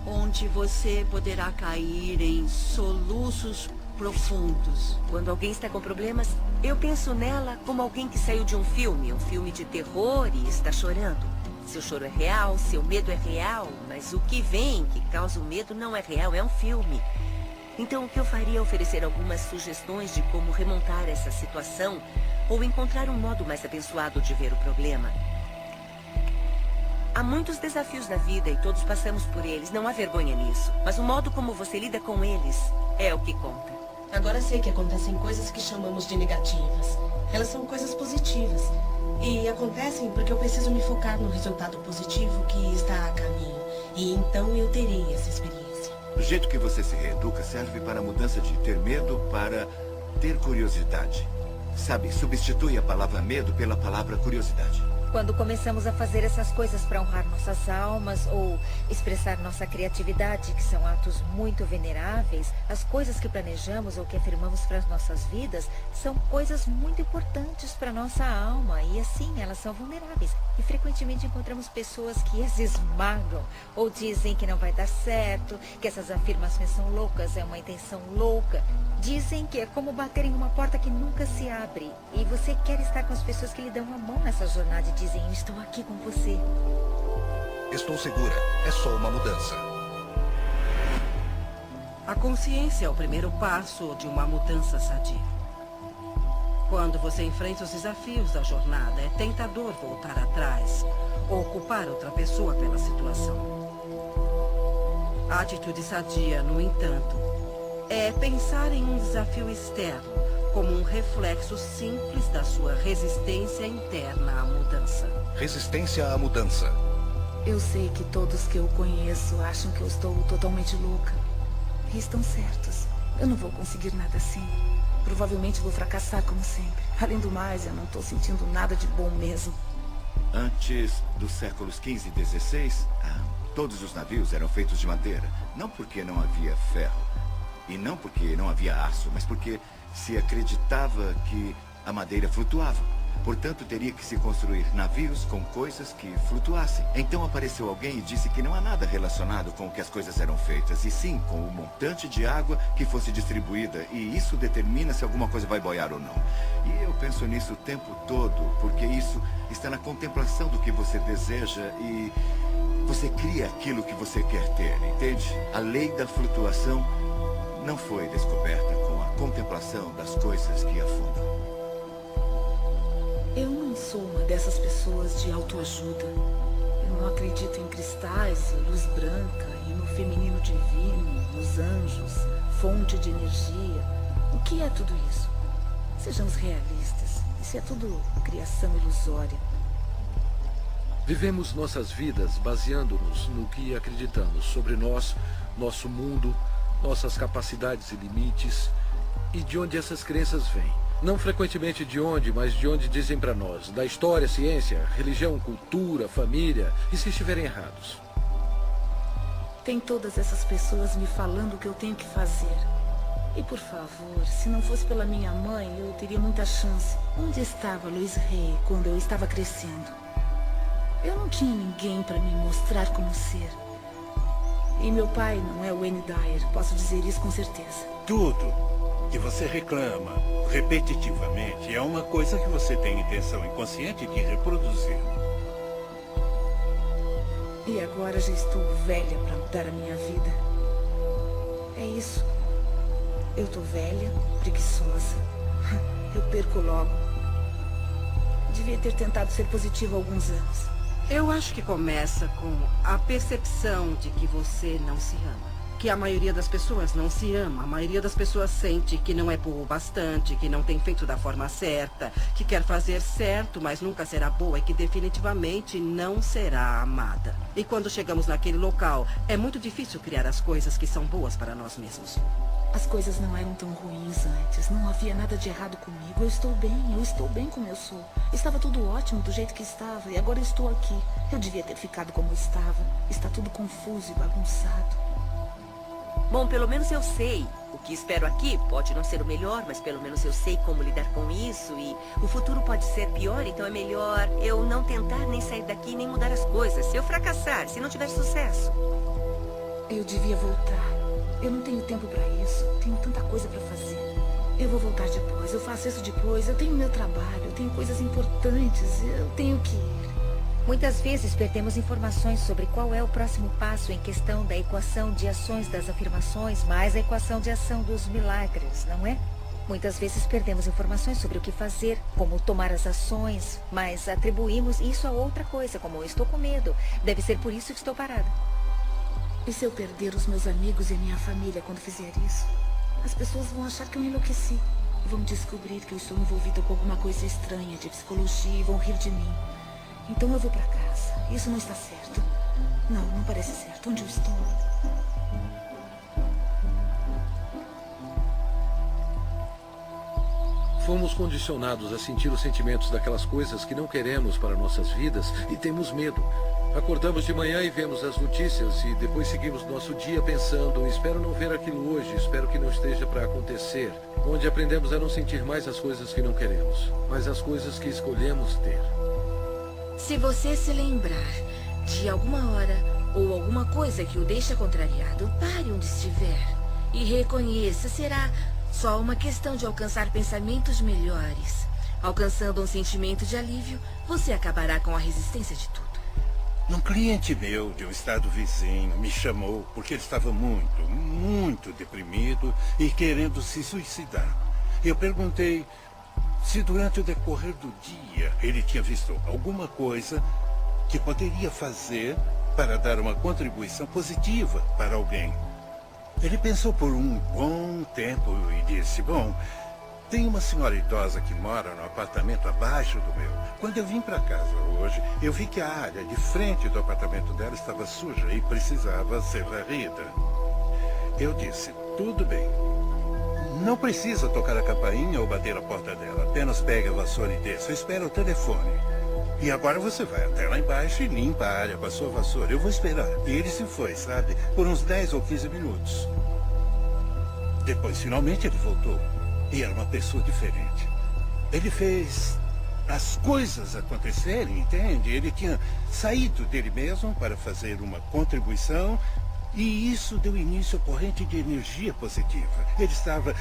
onde você poderá cair em soluços profundos. Quando alguém está com problemas, eu penso nela como alguém que saiu de um filme de terror e está chorando. Seu choro é real, seu medo é real, mas o que vem, que causa o medo, não é real, é um filme. Então o que eu faria é oferecer algumas sugestões de como remontar essa situação ou encontrar um modo mais abençoado de ver o problema. Há muitos desafios na vida e todos passamos por eles, não há vergonha nisso. Mas o modo como você lida com eles é o que conta. Agora sei que acontecem coisas que chamamos de negativas. Elas são coisas positivas. E acontecem porque eu preciso me focar no resultado positivo que está a caminho. E então eu terei essa experiência. O jeito que você se reeduca serve para a mudança de ter medo para ter curiosidade. Sabe, substitui a palavra medo pela palavra curiosidade. Quando começamos a fazer essas coisas para honrar nossas almas ou expressar nossa criatividade, que são atos muito veneráveis, as coisas que planejamos ou que afirmamos para as nossas vidas são coisas muito importantes para nossa alma e assim elas são vulneráveis. E frequentemente encontramos pessoas que as esmagam ou dizem que não vai dar certo, que essas afirmações são loucas, é uma intenção louca. Dizem que é como bater em uma porta que nunca se abre. E você quer estar com as pessoas que lhe dão a mão nessa jornada e dizem: eu estou aqui com você. Estou segura. É só uma mudança. A consciência é o primeiro passo de uma mudança sadia. Quando você enfrenta os desafios da jornada, é tentador voltar atrás ou culpar outra pessoa pela situação. A atitude sadia, no entanto, é pensar em um desafio externo como um reflexo simples da sua resistência interna à mudança. Resistência à mudança. Eu sei que todos que eu conheço acham que eu estou totalmente louca. E estão certos. Eu não vou conseguir nada assim. Provavelmente vou fracassar como sempre. Além do mais, eu não estou sentindo nada de bom mesmo. Antes dos séculos XV e XVI, todos os navios eram feitos de madeira. Não porque não havia ferro. E não porque não havia aço, mas porque se acreditava que a madeira flutuava. Portanto, teria que se construir navios com coisas que flutuassem. Então apareceu alguém e disse que não há nada relacionado com o que as coisas eram feitas, e sim com o montante de água que fosse distribuída, e isso determina se alguma coisa vai boiar ou não. E eu penso nisso o tempo todo, porque isso está na contemplação do que você deseja e você cria aquilo que você quer ter, entende? A lei da flutuação não foi descoberta com a contemplação das coisas que afundam. Eu não sou uma dessas pessoas de autoajuda. Eu não acredito em cristais, luz branca e no feminino divino, nos anjos, fonte de energia. O que é tudo isso? Sejamos realistas. Isso é tudo criação ilusória. Vivemos nossas vidas baseando-nos no que acreditamos sobre nós, nosso mundo, nossas capacidades e limites e de onde essas crenças vêm. Não frequentemente de onde, mas de onde dizem para nós, da história, ciência, religião, cultura, família, e se estiverem errados. Tem todas essas pessoas me falando o que eu tenho que fazer. E por favor, se não fosse pela minha mãe, eu teria muita chance. Onde estava Louise Hay quando eu estava crescendo? Eu não tinha ninguém para me mostrar como ser. E meu pai não é o Wayne Dyer, posso dizer isso com certeza. Tudo que você reclama repetitivamente é uma coisa que você tem intenção inconsciente de reproduzir. E agora já estou velha para mudar a minha vida. É isso. Eu tô velha, preguiçosa. Eu perco logo. Devia ter tentado ser positiva há alguns anos. Eu acho que começa com a percepção de que você não se ama. Que a maioria das pessoas não se ama. A maioria das pessoas sente que não é boa o bastante, que não tem feito da forma certa, que quer fazer certo, mas nunca será boa e que definitivamente não será amada. E quando chegamos naquele local, é muito difícil criar as coisas que são boas para nós mesmos. As coisas não eram tão ruins antes. Não havia nada de errado comigo. Eu estou bem como eu sou. Estava tudo ótimo do jeito que estava e agora eu estou aqui. Eu devia ter ficado como estava. Está tudo confuso e bagunçado. Bom, pelo menos eu sei. O que espero aqui pode não ser o melhor, mas pelo menos eu sei como lidar com isso. E o futuro pode ser pior, então é melhor eu não tentar nem sair daqui nem mudar as coisas. Se eu fracassar, se não tiver sucesso. Eu devia voltar. Eu não tenho tempo para isso. Tenho tanta coisa para fazer. Eu vou voltar depois. Eu faço isso depois. Eu tenho meu trabalho. Eu tenho coisas importantes. Eu tenho que ir. Muitas vezes perdemos informações sobre qual é o próximo passo em questão da equação de ações das afirmações mais a equação de ação dos milagres, não é? Muitas vezes perdemos informações sobre o que fazer, como tomar as ações, mas atribuímos isso a outra coisa, como eu estou com medo. Deve ser por isso que estou parada. E se eu perder os meus amigos e a minha família quando fizer isso? As pessoas vão achar que eu enlouqueci. Vão descobrir que eu estou envolvida com alguma coisa estranha de psicologia e vão rir de mim. Então eu vou para casa. Isso não está certo. Não parece certo. Onde eu estou? Fomos condicionados a sentir os sentimentos daquelas coisas que não queremos para nossas vidas e temos medo. Acordamos de manhã e vemos as notícias e depois seguimos nosso dia pensando, espero não ver aquilo hoje, espero que não esteja para acontecer. Onde aprendemos a não sentir mais as coisas que não queremos, mas as coisas que escolhemos ter. Se você se lembrar de alguma hora ou alguma coisa que o deixa contrariado, pare onde estiver e reconheça, será só uma questão de alcançar pensamentos melhores. Alcançando um sentimento de alívio, você acabará com a resistência de tudo. Um cliente meu de um estado vizinho me chamou porque ele estava muito deprimido e querendo se suicidar. Eu perguntei se durante o decorrer do dia ele tinha visto alguma coisa que poderia fazer para dar uma contribuição positiva para alguém. Ele pensou por um bom tempo e disse, bom, tem uma senhora idosa que mora no apartamento abaixo do meu. Quando eu vim para casa hoje, eu vi que a área de frente do apartamento dela estava suja e precisava ser varrida. Eu disse, tudo bem. Não precisa tocar a campainha ou bater a porta dela. Apenas pegue a vassoura e desça. Espera o telefone. E agora você vai até lá embaixo e limpa a área com a sua vassoura. Eu vou esperar. E ele se foi, sabe? Por uns 10 ou 15 minutos. Depois, finalmente, ele voltou. E era uma pessoa diferente. Ele fez as coisas acontecerem, entende? Ele tinha saído dele mesmo para fazer uma contribuição. E isso deu início à corrente de energia positiva. Ele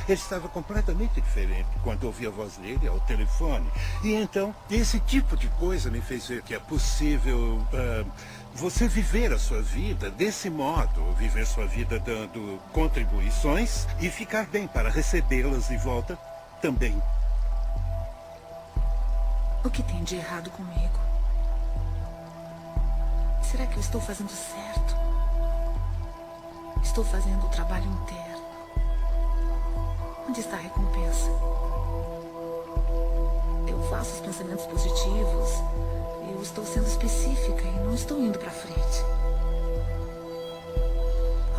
estava completamente diferente quando ouvi a voz dele ao telefone. E então, esse tipo de coisa me fez ver que é possível você viver a sua vida desse modo. Viver sua vida dando contribuições e ficar bem para recebê-las de volta também. O que tem de errado comigo? Será que eu estou fazendo certo? Estou fazendo o trabalho inteiro. Onde está a recompensa? Eu faço os pensamentos positivos. Eu estou sendo específica e não estou indo para frente.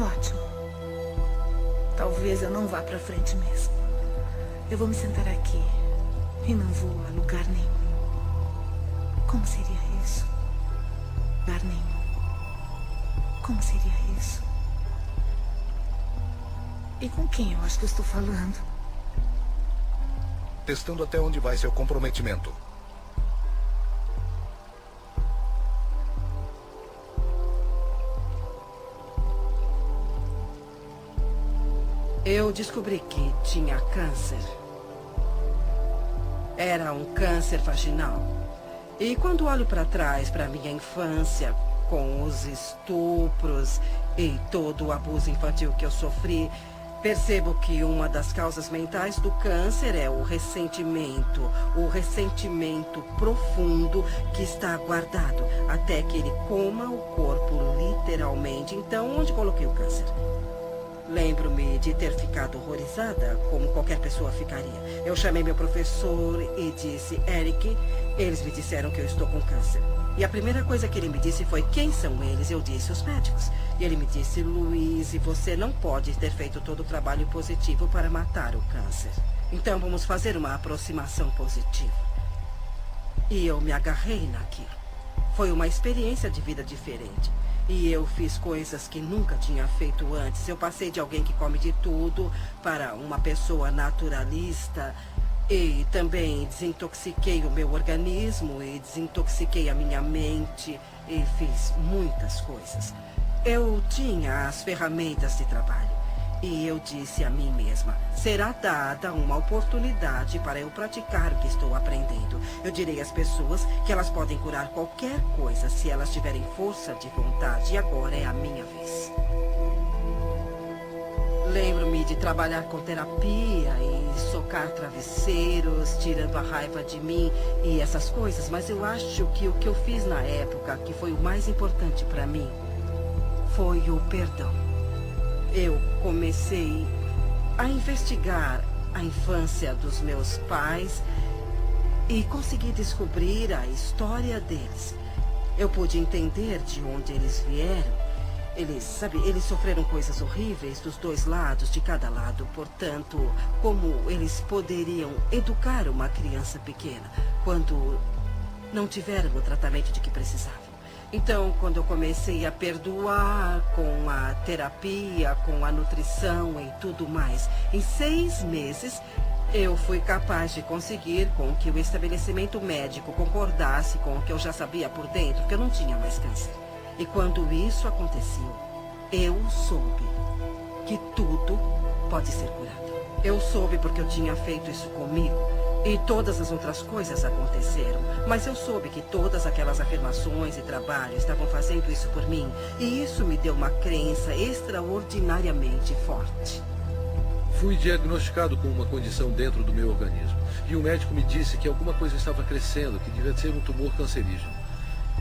Ótimo. Talvez eu não vá para frente mesmo. Eu vou me sentar aqui e não vou a lugar nenhum. Como seria isso? Lugar nenhum. Como seria isso? E com quem eu acho que eu estou falando? Testando até onde vai seu comprometimento. Eu descobri que tinha câncer. Era um câncer vaginal. E quando olho para trás, para minha infância, com os estupros e todo o abuso infantil que eu sofri, percebo que uma das causas mentais do câncer é o ressentimento profundo que está guardado até que ele coma o corpo literalmente. Então, onde coloquei o câncer? Lembro-me de ter ficado horrorizada, como qualquer pessoa ficaria. Eu chamei meu professor e disse, Eric, eles me disseram que eu estou com câncer. E a primeira coisa que ele me disse foi, quem são eles? Eu disse, os médicos. E ele me disse, Louise, você não pode ter feito todo o trabalho positivo para matar o câncer. Então vamos fazer uma aproximação positiva. E eu me agarrei naquilo. Foi uma experiência de vida diferente. E eu fiz coisas que nunca tinha feito antes. Eu passei de alguém que come de tudo para uma pessoa naturalista. E também desintoxiquei o meu organismo e desintoxiquei a minha mente. E fiz muitas coisas. Eu tinha as ferramentas de trabalho. E eu disse a mim mesma, será dada uma oportunidade para eu praticar o que estou aprendendo. Eu direi às pessoas que elas podem curar qualquer coisa se elas tiverem força de vontade. E agora é a minha vez. Lembro-me de trabalhar com terapia e socar travesseiros, tirando a raiva de mim e essas coisas. Mas eu acho que o que eu fiz na época, que foi o mais importante para mim, foi o perdão. Eu comecei a investigar a infância dos meus pais e consegui descobrir a história deles. Eu pude entender de onde eles vieram. Eles sofreram coisas horríveis dos dois lados, de cada lado. Portanto, como eles poderiam educar uma criança pequena quando não tiveram o tratamento de que precisavam? Então, quando eu comecei a perdoar com a terapia, com a nutrição e tudo mais, em 6 meses, eu fui capaz de conseguir com que o estabelecimento médico concordasse com o que eu já sabia por dentro, que eu não tinha mais câncer. E quando isso aconteceu, eu soube que tudo pode ser curado. Eu soube porque eu tinha feito isso comigo. E todas as outras coisas aconteceram. Mas eu soube que todas aquelas afirmações e trabalho estavam fazendo isso por mim. E isso me deu uma crença extraordinariamente forte. Fui diagnosticado com uma condição dentro do meu organismo. E o médico me disse que alguma coisa estava crescendo, que devia ser um tumor cancerígeno.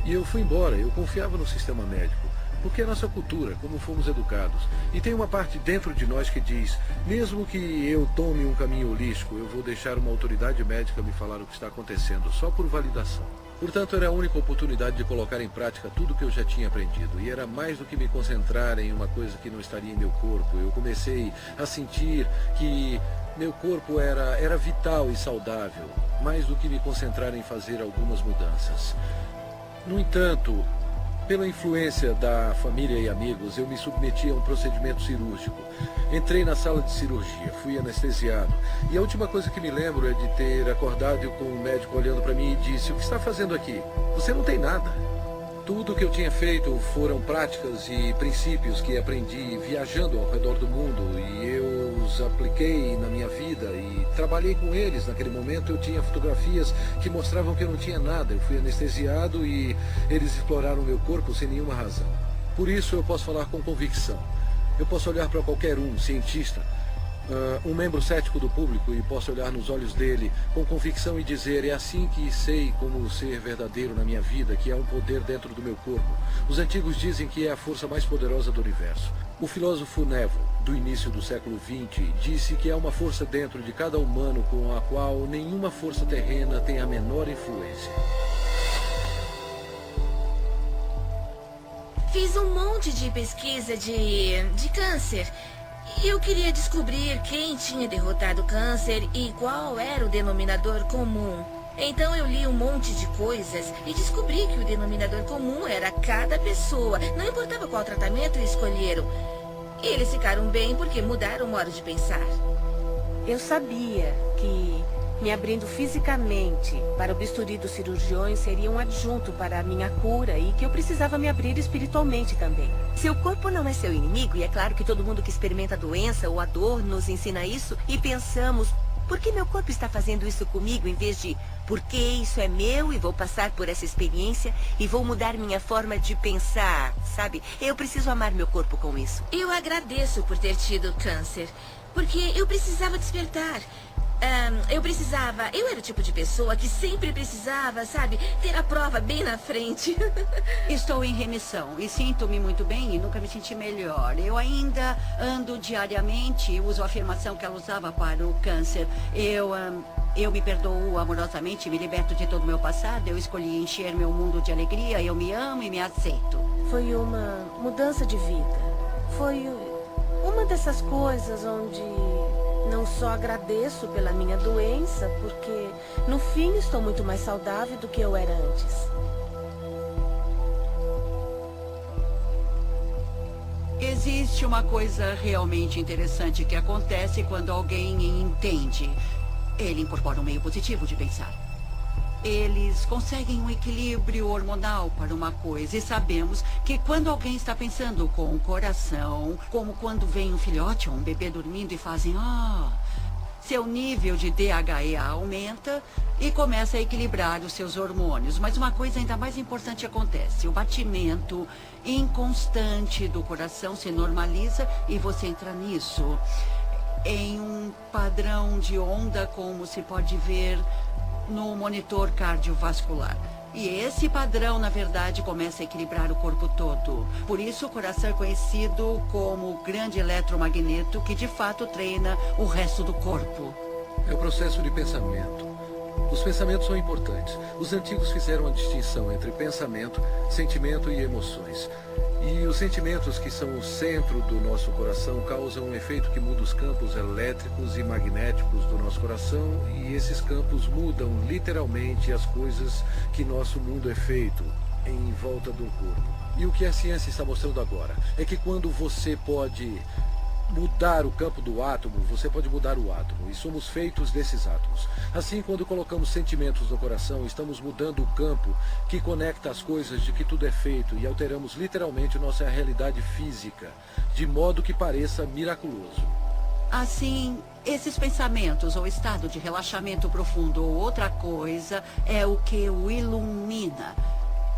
E eu fui embora. Eu confiava no sistema médico. Porque é nossa cultura, como fomos educados. E tem uma parte dentro de nós que diz, mesmo que eu tome um caminho holístico, eu vou deixar uma autoridade médica me falar o que está acontecendo, só por validação. Portanto, era a única oportunidade de colocar em prática tudo o que eu já tinha aprendido. E era mais do que me concentrar em uma coisa que não estaria em meu corpo. Eu comecei a sentir que meu corpo era vital e saudável, mais do que me concentrar em fazer algumas mudanças. No entanto, pela influência da família e amigos, eu me submeti a um procedimento cirúrgico. Entrei na sala de cirurgia, fui anestesiado. E a última coisa que me lembro é de ter acordado com o médico olhando para mim e disse, o que está fazendo aqui? Você não tem nada. Tudo o que eu tinha feito foram práticas e princípios que aprendi viajando ao redor do mundo. E eu os apliquei na minha vida e trabalhei com eles. Naquele momento eu tinha fotografias que mostravam que eu não tinha nada. Eu fui anestesiado e eles exploraram meu corpo sem nenhuma razão. Por isso eu posso falar com convicção. Eu posso olhar para qualquer cientista, Um membro cético do público, e posso olhar nos olhos dele com convicção e dizer: é assim que sei como ser verdadeiro na minha vida, que há um poder dentro do meu corpo. Os antigos dizem que é a força mais poderosa do universo. O filósofo Neville, do início do século XX, disse que há uma força dentro de cada humano com a qual nenhuma força terrena tem a menor influência. Fiz um monte de pesquisa de câncer. Eu queria descobrir quem tinha derrotado o câncer e qual era o denominador comum. Então eu li um monte de coisas e descobri que o denominador comum era cada pessoa. Não importava qual tratamento escolheram. Eles ficaram bem porque mudaram o modo de pensar. Eu sabia que me abrindo fisicamente para o bisturi dos cirurgiões seria um adjunto para a minha cura e que eu precisava me abrir espiritualmente também. Seu corpo não é seu inimigo e é claro que todo mundo que experimenta a doença ou a dor nos ensina isso e pensamos, por que meu corpo está fazendo isso comigo em vez de, porque isso é meu e vou passar por essa experiência e vou mudar minha forma de pensar, sabe? Eu preciso amar meu corpo com isso. Eu agradeço por ter tido câncer, porque eu precisava despertar. Eu era o tipo de pessoa que sempre precisava, sabe, ter a prova bem na frente. Estou em remissão e sinto-me muito bem e nunca me senti melhor. Eu ainda ando diariamente, uso a afirmação que ela usava para o câncer. Eu me perdoo amorosamente, me liberto de todo o meu passado. Eu escolhi encher meu mundo de alegria, eu me amo e me aceito. Foi uma mudança de vida. Foi uma dessas coisas onde não só agradeço pela minha doença, porque no fim estou muito mais saudável do que eu era antes. Existe uma coisa realmente interessante que acontece quando alguém entende. Ele incorpora um meio positivo de pensar. Eles conseguem um equilíbrio hormonal para uma coisa. E sabemos que quando alguém está pensando com o coração, como quando vem um filhote ou um bebê dormindo e fazem seu nível de DHEA aumenta e começa a equilibrar os seus hormônios. Mas uma coisa ainda mais importante acontece. O batimento inconstante do coração se normaliza e você entra nisso em um padrão de onda, como se pode ver no monitor cardiovascular. E esse padrão, na verdade, começa a equilibrar o corpo todo. Por isso, o coração é conhecido como o grande eletromagneto que, de fato, treina o resto do corpo. É o processo de pensamento. Os pensamentos são importantes. Os antigos fizeram a distinção entre pensamento, sentimento e emoções. E os sentimentos, que são o centro do nosso coração, causam um efeito que muda os campos elétricos e magnéticos do nosso coração, e esses campos mudam literalmente as coisas que nosso mundo é feito em volta do corpo. E o que a ciência está mostrando agora é que quando você pode mudar o campo do átomo, você pode mudar o átomo, e somos feitos desses átomos. Assim, quando colocamos sentimentos no coração, estamos mudando o campo que conecta as coisas de que tudo é feito e alteramos literalmente nossa realidade física, de modo que pareça miraculoso. Assim, esses pensamentos ou estado de relaxamento profundo ou outra coisa é o que o ilumina,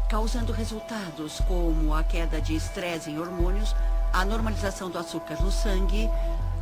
causando resultados como a queda de estresse em hormônios, a normalização do açúcar no sangue,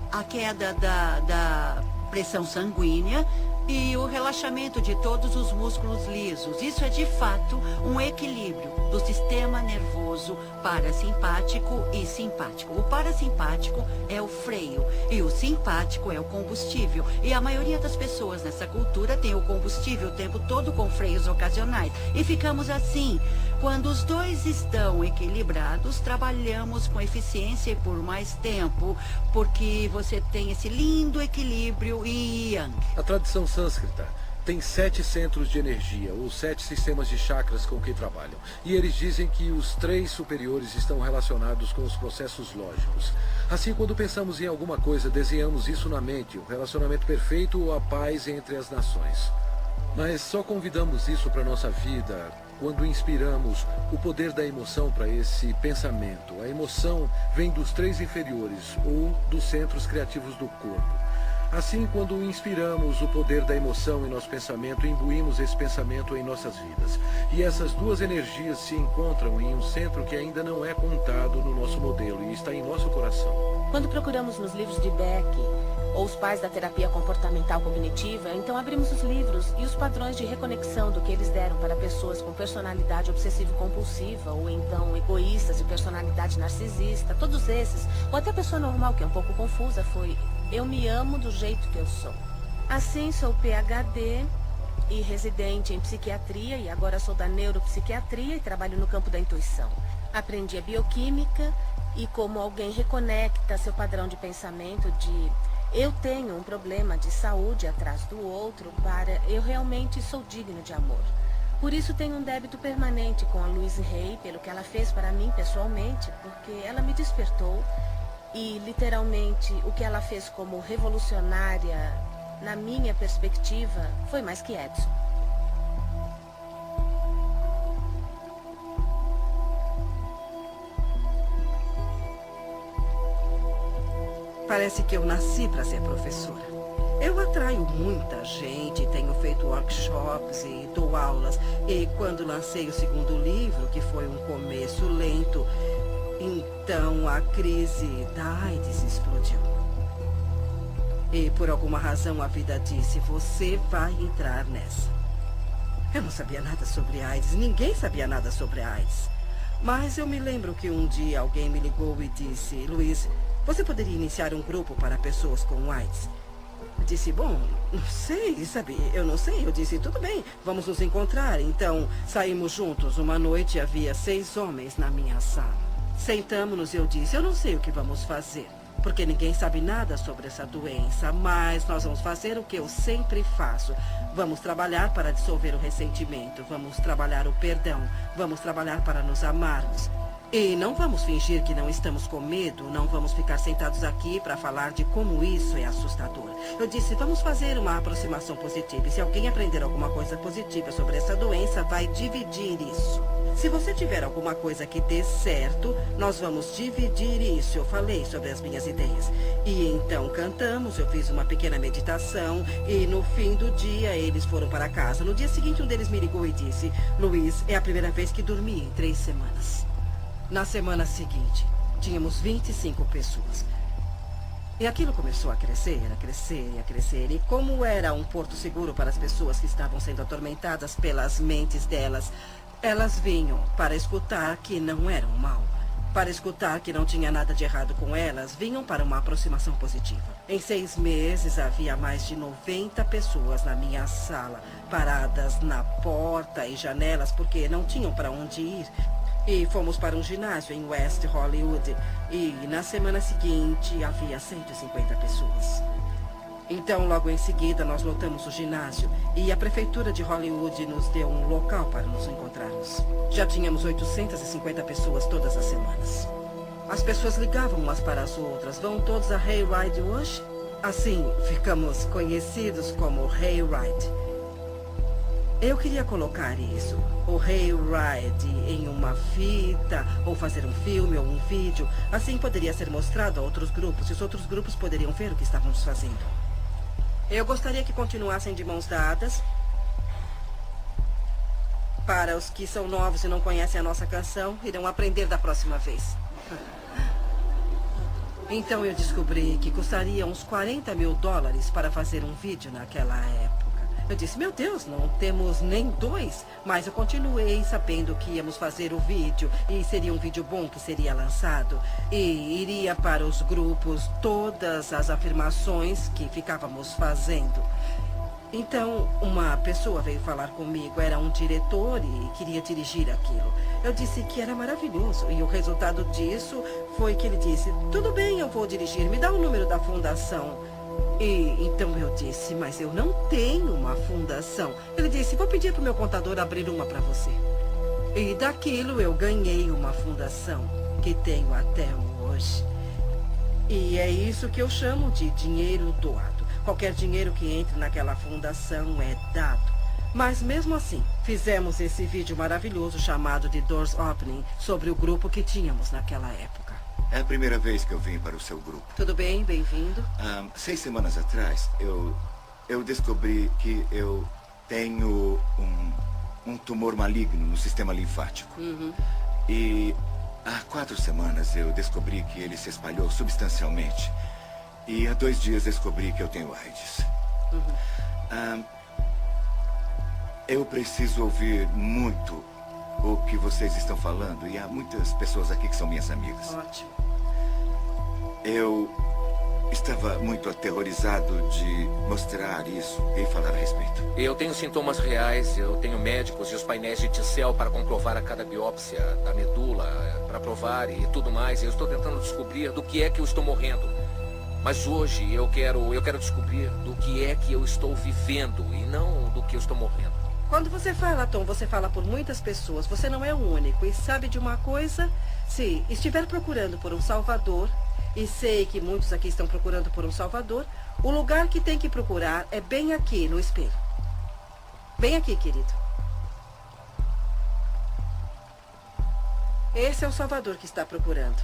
a queda da pressão sanguínea e o relaxamento de todos os músculos lisos. Isso é, de fato, um equilíbrio do sistema nervoso parasimpático e simpático. O parasimpático é o freio e o simpático é o combustível. E a maioria das pessoas nessa cultura tem o combustível o tempo todo com freios ocasionais. E ficamos assim. Quando os dois estão equilibrados, trabalhamos com eficiência e por mais tempo, porque você tem esse lindo equilíbrio yang. A tradição sânscrita tem 7 centros de energia, ou 7 sistemas de chakras com que trabalham. E eles dizem que os 3 superiores estão relacionados com os processos lógicos. Assim, quando pensamos em alguma coisa, desenhamos isso na mente, o relacionamento perfeito ou a paz entre as nações. Mas só convidamos isso para nossa vida quando inspiramos o poder da emoção para esse pensamento. A emoção vem dos 3 inferiores, ou dos centros criativos do corpo. Assim, quando inspiramos o poder da emoção em nosso pensamento, imbuímos esse pensamento em nossas vidas. E essas duas energias se encontram em um centro que ainda não é contado no nosso modelo e está em nosso coração. Quando procuramos nos livros de Beck ou os pais da terapia comportamental cognitiva, então abrimos os livros e os padrões de reconexão do que eles deram para pessoas com personalidade obsessivo-compulsiva ou então egoístas de personalidade narcisista, todos esses, ou até a pessoa normal que é um pouco confusa, foi: eu me amo do jeito que eu sou. Assim, sou PhD e residente em psiquiatria e agora sou da neuropsiquiatria e trabalho no campo da intuição. Aprendi a bioquímica e como alguém reconecta seu padrão de pensamento de eu tenho um problema de saúde atrás do outro para eu realmente sou digno de amor. Por isso tenho um débito permanente com a Louise Hay pelo que ela fez para mim pessoalmente, porque ela me despertou e literalmente o que ela fez como revolucionária, na minha perspectiva, foi mais que Edson. Parece que eu nasci para ser professora. Eu atraio muita gente, tenho feito workshops e dou aulas. E quando lancei o segundo livro, que foi um começo lento, então a crise da AIDS explodiu. E por alguma razão a vida disse: você vai entrar nessa. Eu não sabia nada sobre AIDS, ninguém sabia nada sobre AIDS. Mas eu me lembro que um dia alguém me ligou e disse: Luiz, você poderia iniciar um grupo para pessoas com AIDS? Eu disse: bom, não sei, sabe? Eu não sei. Eu disse: tudo bem, vamos nos encontrar. Então, saímos juntos. Uma noite havia 6 homens na minha sala. Sentamos-nos e eu disse: eu não sei o que vamos fazer, porque ninguém sabe nada sobre essa doença, mas nós vamos fazer o que eu sempre faço. Vamos trabalhar para dissolver o ressentimento, vamos trabalhar o perdão, vamos trabalhar para nos amarmos. E não vamos fingir que não estamos com medo, não vamos ficar sentados aqui para falar de como isso é assustador. Eu disse: vamos fazer uma aproximação positiva. E se alguém aprender alguma coisa positiva sobre essa doença, vai dividir isso. Se você tiver alguma coisa que dê certo, nós vamos dividir isso. Eu falei sobre as minhas ideias. E então cantamos, eu fiz uma pequena meditação e no fim do dia eles foram para casa. No dia seguinte um deles me ligou e disse: Luiz, é a primeira vez que dormi em 3 semanas. Na semana seguinte, tínhamos 25 pessoas. E aquilo começou a crescer, a crescer, a crescer. E como era um porto seguro para as pessoas que estavam sendo atormentadas pelas mentes delas, elas vinham para escutar que não eram mal. Para escutar que não tinha nada de errado com elas, vinham para uma aproximação positiva. Em 6 meses, havia mais de 90 pessoas na minha sala, paradas na porta e janelas, porque não tinham para onde ir. E fomos para um ginásio em West Hollywood. E na semana seguinte havia 150 pessoas. Então, logo em seguida, nós lotamos o ginásio. E a prefeitura de Hollywood nos deu um local para nos encontrarmos. Já tínhamos 850 pessoas todas as semanas. As pessoas ligavam umas para as outras: vão todos a Hayride hoje? Assim, ficamos conhecidos como Hayride. Eu queria colocar isso, o Hayride, em uma fita, ou fazer um filme ou um vídeo. Assim poderia ser mostrado a outros grupos, e os outros grupos poderiam ver o que estávamos fazendo. Eu gostaria que continuassem de mãos dadas. Para os que são novos e não conhecem a nossa canção, irão aprender da próxima vez. Então eu descobri que custaria uns $40 mil para fazer um vídeo naquela época. Eu disse: meu Deus, não temos nem 2. Mas eu continuei sabendo que íamos fazer o vídeo. E seria um vídeo bom que seria lançado. E iria para os grupos todas as afirmações que ficávamos fazendo. Então, uma pessoa veio falar comigo. Era um diretor e queria dirigir aquilo. Eu disse que era maravilhoso. E o resultado disso foi que ele disse: tudo bem, eu vou dirigir. Me dá o número da fundação. E então eu disse: mas eu não tenho uma fundação. Ele disse: vou pedir para o meu contador abrir uma para você. E daquilo eu ganhei uma fundação que tenho até hoje. E é isso que eu chamo de dinheiro doado. Qualquer dinheiro que entre naquela fundação é dado. Mas mesmo assim, fizemos esse vídeo maravilhoso chamado de Doors Opening sobre o grupo que tínhamos naquela época. É a primeira vez que eu vim para o seu grupo. Tudo bem, bem-vindo. 6 semanas atrás, eu descobri que eu tenho um tumor maligno no sistema linfático. E há 4 semanas eu descobri que ele se espalhou substancialmente. E há 2 dias descobri que eu tenho AIDS. Eu preciso ouvir muito o que vocês estão falando. E há muitas pessoas aqui que são minhas amigas. Ótimo. Eu estava muito aterrorizado de mostrar isso e falar a respeito. Eu tenho sintomas reais, eu tenho médicos e os painéis de T-cell para comprovar a cada biópsia da medula, para provar e tudo mais. Eu estou tentando descobrir do que é que eu estou morrendo. Mas hoje eu quero descobrir do que é que eu estou vivendo e não do que eu estou morrendo. Quando você fala, Tom, você fala por muitas pessoas. Você não é o único. E sabe de uma coisa? Se estiver procurando por um salvador, e sei que muitos aqui estão procurando por um salvador, o lugar que tem que procurar é bem aqui, no espelho. Bem aqui, querido. Esse é o salvador que está procurando.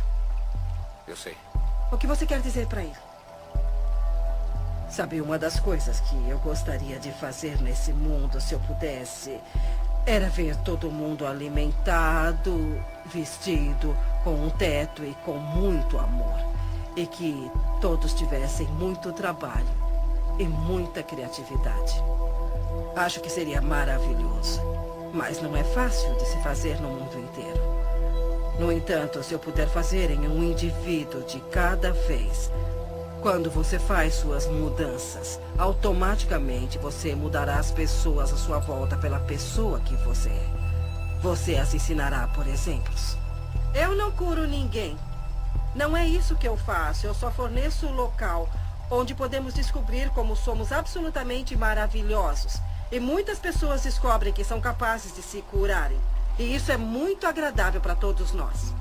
Eu sei. O que você quer dizer para ele? Sabe, uma das coisas que eu gostaria de fazer nesse mundo, se eu pudesse, era ver todo mundo alimentado, vestido, com um teto e com muito amor. E que todos tivessem muito trabalho e muita criatividade. Acho que seria maravilhoso. Mas não é fácil de se fazer no mundo inteiro. No entanto, se eu puder fazer em um indivíduo de cada vez, quando você faz suas mudanças, automaticamente você mudará as pessoas à sua volta pela pessoa que você é. Você as ensinará por exemplos. Eu não curo ninguém. Não é isso que eu faço. Eu só forneço o local onde podemos descobrir como somos absolutamente maravilhosos. E muitas pessoas descobrem que são capazes de se curarem. E isso é muito agradável para todos nós.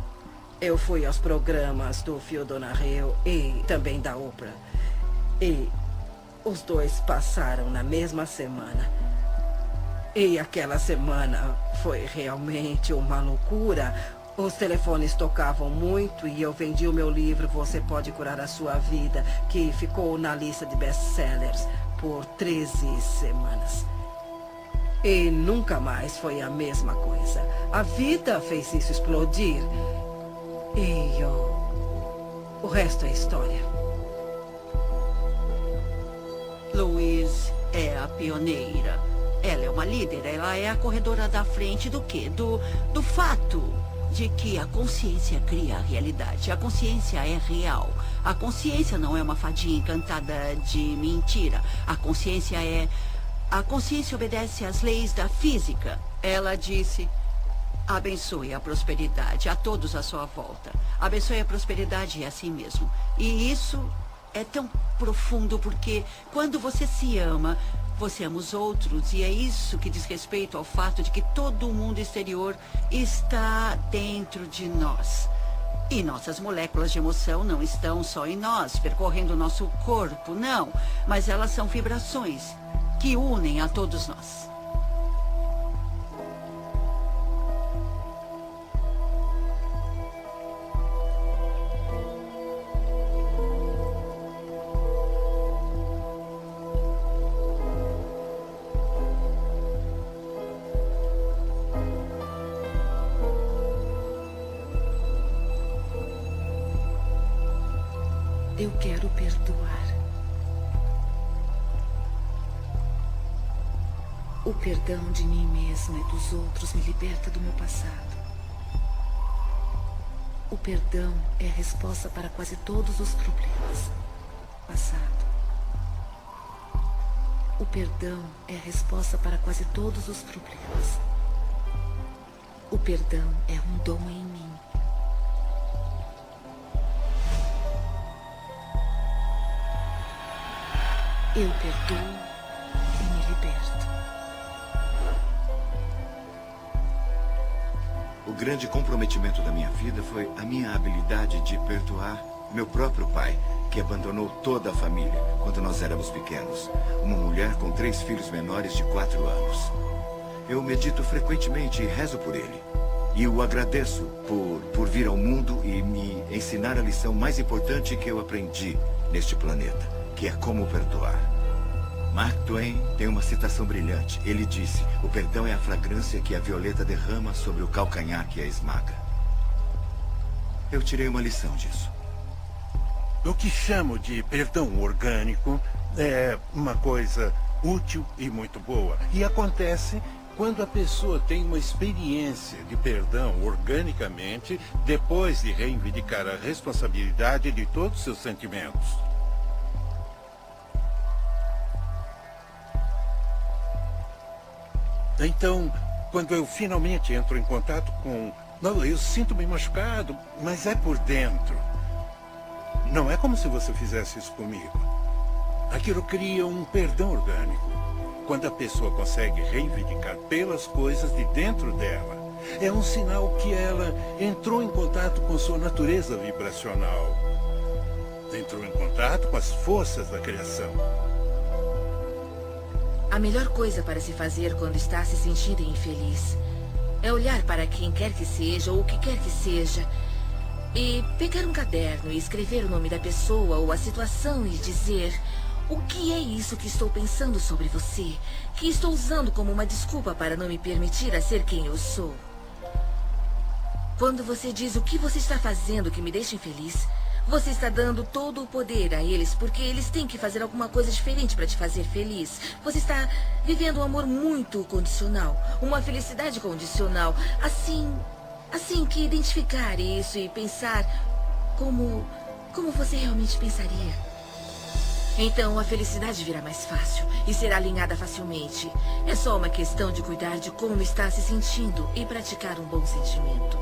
Eu fui aos programas do Phil Donahue e também da Oprah. E os dois passaram na mesma semana. E aquela semana foi realmente uma loucura. Os telefones tocavam muito e eu vendi o meu livro Você Pode Curar a Sua Vida, que ficou na lista de best-sellers por 13 semanas. E nunca mais foi a mesma coisa. A vida fez isso explodir. E o resto é história. Louise é a pioneira. Ela é uma líder, ela é a corredora da frente do quê? Do fato de que a consciência cria a realidade. A consciência é real. A consciência não é uma fadinha encantada de mentira. A consciência obedece às leis da física. Ela disse: abençoe a prosperidade a todos à sua volta. Abençoe a prosperidade a si mesmo. E isso é tão profundo porque quando você se ama, você ama os outros, e é isso que diz respeito ao fato de que todo o mundo exterior está dentro de nós. E nossas moléculas de emoção não estão só em nós, percorrendo o nosso corpo, não. Mas elas são vibrações que unem a todos nós. Eu quero perdoar. O perdão de mim mesma e dos outros me liberta do meu passado. O perdão é a resposta para quase todos os problemas. Passado. O perdão é a resposta para quase todos os problemas. O perdão é um dom em mim. Eu perdoo e me liberto. O grande comprometimento da minha vida foi a minha habilidade de perdoar meu próprio pai, que abandonou toda a família quando nós éramos pequenos. Uma mulher com 3 filhos menores de 4 anos. Eu medito frequentemente e rezo por ele. E o agradeço por vir ao mundo e me ensinar a lição mais importante que eu aprendi neste planeta, que é como perdoar. Mark Twain tem uma citação brilhante. Ele disse: o perdão é a fragrância que a violeta derrama sobre o calcanhar que a esmaga. Eu tirei uma lição disso. O que chamo de perdão orgânico é uma coisa útil e muito boa. E acontece quando a pessoa tem uma experiência de perdão organicamente, depois de reivindicar a responsabilidade de todos os seus sentimentos. Então, quando eu finalmente entro em contato com... Não, eu sinto-me machucado, mas é por dentro. Não é como se você fizesse isso comigo. Aquilo cria um perdão orgânico. Quando a pessoa consegue reivindicar pelas coisas de dentro dela, é um sinal que ela entrou em contato com sua natureza vibracional. Entrou em contato com as forças da criação. A melhor coisa para se fazer quando está se sentindo infeliz é olhar para quem quer que seja ou o que quer que seja e pegar um caderno e escrever o nome da pessoa ou a situação e dizer: o que é isso que estou pensando sobre você, que estou usando como uma desculpa para não me permitir a ser quem eu sou? Quando você diz o que você está fazendo que me deixa infeliz, você está dando todo o poder a eles, porque eles têm que fazer alguma coisa diferente para te fazer feliz. Você está vivendo um amor muito condicional, uma felicidade condicional. Assim que identificar isso e pensar como você realmente pensaria, então a felicidade virá mais fácil e será alinhada facilmente. É só uma questão de cuidar de como está se sentindo e praticar um bom sentimento.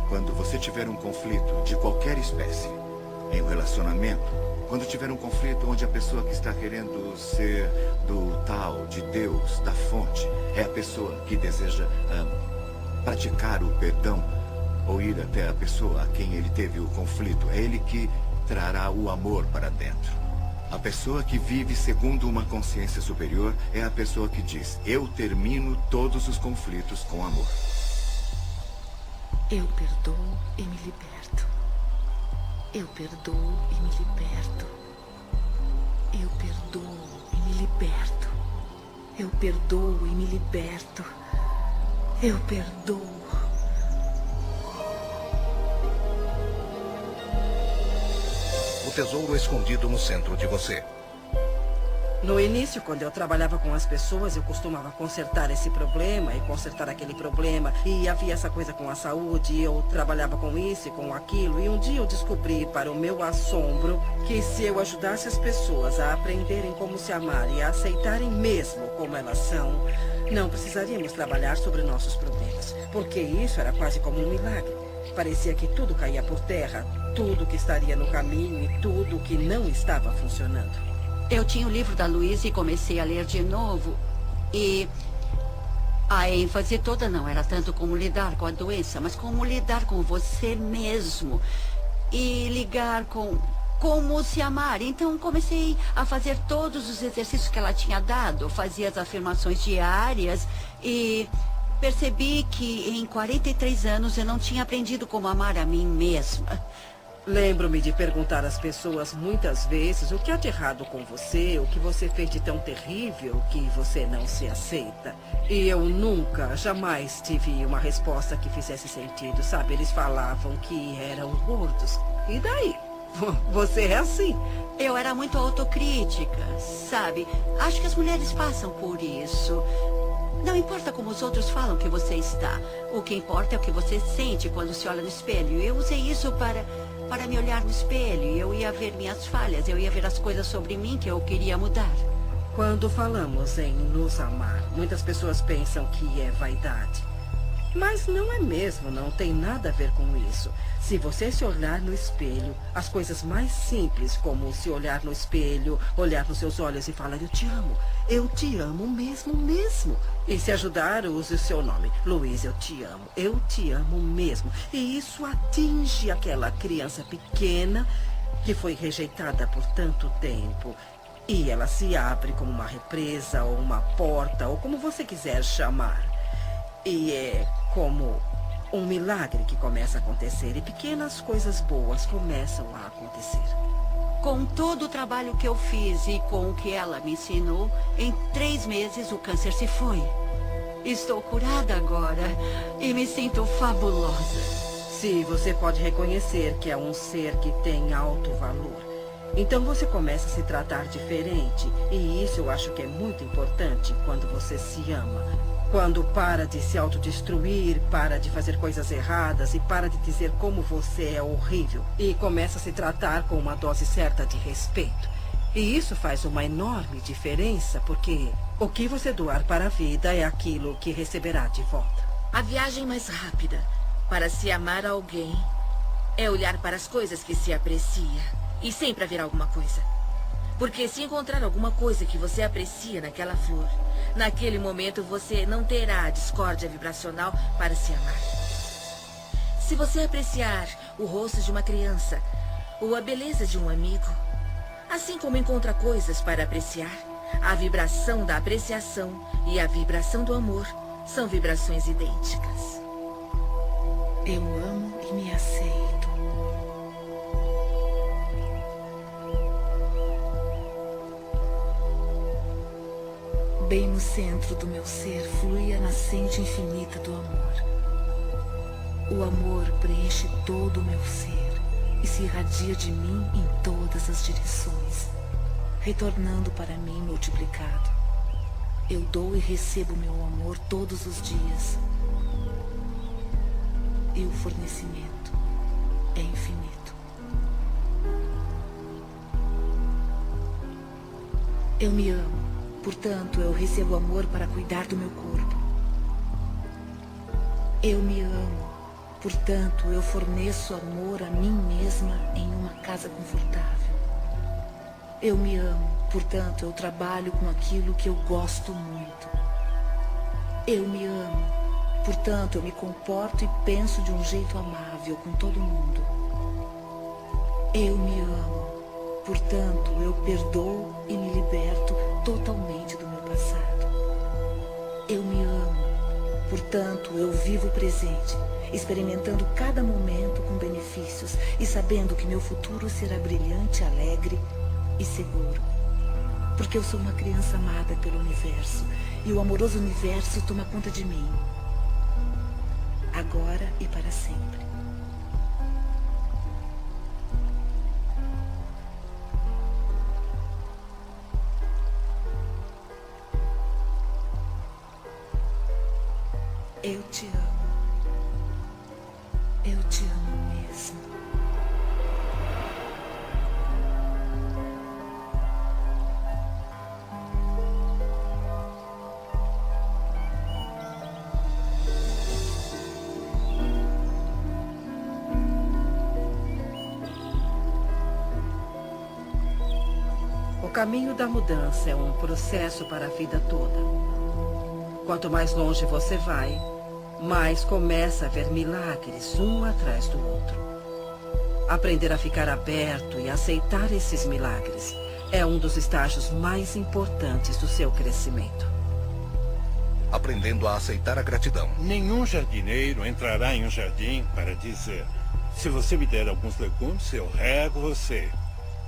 Quando você tiver um conflito de qualquer espécie, em um relacionamento, quando tiver um conflito onde a pessoa que está querendo ser do tal, de Deus, da fonte, é a pessoa que deseja praticar o perdão, ou ir até a pessoa a quem ele teve o conflito, é ele que trará o amor para dentro. A pessoa que vive segundo uma consciência superior é a pessoa que diz: eu termino todos os conflitos com amor. Eu perdoo e me liberto. Eu perdoo e me liberto. Eu perdoo e me liberto. Eu perdoo e me liberto. Eu perdoo. O tesouro escondido no centro de você. No início, quando eu trabalhava com as pessoas, eu costumava consertar esse problema e consertar aquele problema. E havia essa coisa com a saúde, e eu trabalhava com isso e com aquilo. E um dia eu descobri, para o meu assombro, que se eu ajudasse as pessoas a aprenderem como se amar e a aceitarem mesmo como elas são, não precisaríamos trabalhar sobre nossos problemas. Porque isso era quase como um milagre. Parecia que tudo caía por terra, tudo que estaria no caminho e tudo que não estava funcionando. Eu tinha o livro da Louise e comecei a ler de novo. E a ênfase toda não era tanto como lidar com a doença, mas como lidar com você mesmo. E ligar com como se amar. Então comecei a fazer todos os exercícios que ela tinha dado. Fazia as afirmações diárias e percebi que em 43 anos eu não tinha aprendido como amar a mim mesma. Lembro-me de perguntar às pessoas muitas vezes o que há de errado com você, o que você fez de tão terrível que você não se aceita. E eu nunca, jamais tive uma resposta que fizesse sentido, sabe? Eles falavam que eram gordos. E daí? Você é assim. Eu era muito autocrítica, sabe? Acho que as mulheres passam por isso. Não importa como os outros falam que você está. O que importa é o que você sente quando se olha no espelho. Eu usei isso para me olhar no espelho. Eu ia ver minhas falhas. Eu ia ver as coisas sobre mim que eu queria mudar. Quando falamos em nos amar, muitas pessoas pensam que é vaidade. Mas não é mesmo, não tem nada a ver com isso. Se você se olhar no espelho, as coisas mais simples, como se olhar no espelho, olhar nos seus olhos e falar: eu te amo mesmo. E se ajudar, use o seu nome. Louise, eu te amo mesmo. E isso atinge aquela criança pequena que foi rejeitada por tanto tempo. E ela se abre como uma represa, ou uma porta, ou como você quiser chamar. E é como um milagre que começa a acontecer e pequenas coisas boas começam a acontecer. Com todo o trabalho que eu fiz e com o que ela me ensinou, em 3 meses o câncer se foi. Estou curada agora e me sinto fabulosa. Se você pode reconhecer que é um ser que tem alto valor, então você começa a se tratar diferente. E isso eu acho que é muito importante quando você se ama. Quando para de se autodestruir, para de fazer coisas erradas e para de dizer como você é horrível. E começa a se tratar com uma dose certa de respeito. E isso faz uma enorme diferença, porque o que você doar para a vida é aquilo que receberá de volta. A viagem mais rápida para se amar alguém é olhar para as coisas que se aprecia. E sempre haverá alguma coisa. Porque se encontrar alguma coisa que você aprecia naquela flor, naquele momento você não terá a discórdia vibracional para se amar. Se você apreciar o rosto de uma criança ou a beleza de um amigo, assim como encontra coisas para apreciar, a vibração da apreciação e a vibração do amor são vibrações idênticas. Eu amo e me aceito. Bem no centro do meu ser flui a nascente infinita do amor. O amor preenche todo o meu ser e se irradia de mim em todas as direções, retornando para mim multiplicado. Eu dou e recebo meu amor todos os dias. E o fornecimento é infinito. Eu me amo. Portanto, eu recebo amor para cuidar do meu corpo. Eu me amo. Portanto, eu forneço amor a mim mesma em uma casa confortável. Eu me amo. Portanto, eu trabalho com aquilo que eu gosto muito. Eu me amo. Portanto, eu me comporto e penso de um jeito amável com todo mundo. Eu me amo. Portanto, eu perdoo e me liberto totalmente do meu passado. Eu me amo. Portanto, eu vivo o presente, experimentando cada momento com benefícios e sabendo que meu futuro será brilhante, alegre e seguro. Porque eu sou uma criança amada pelo universo e o amoroso universo toma conta de mim. Agora e para sempre. Eu te amo. Eu te amo mesmo. O caminho da mudança é um processo para a vida toda. Quanto mais longe você vai, mais começa a ver milagres um atrás do outro. Aprender a ficar aberto e aceitar esses milagres é um dos estágios mais importantes do seu crescimento. Aprendendo a aceitar a gratidão. Nenhum jardineiro entrará em um jardim para dizer: se você me der alguns legumes, eu rego você.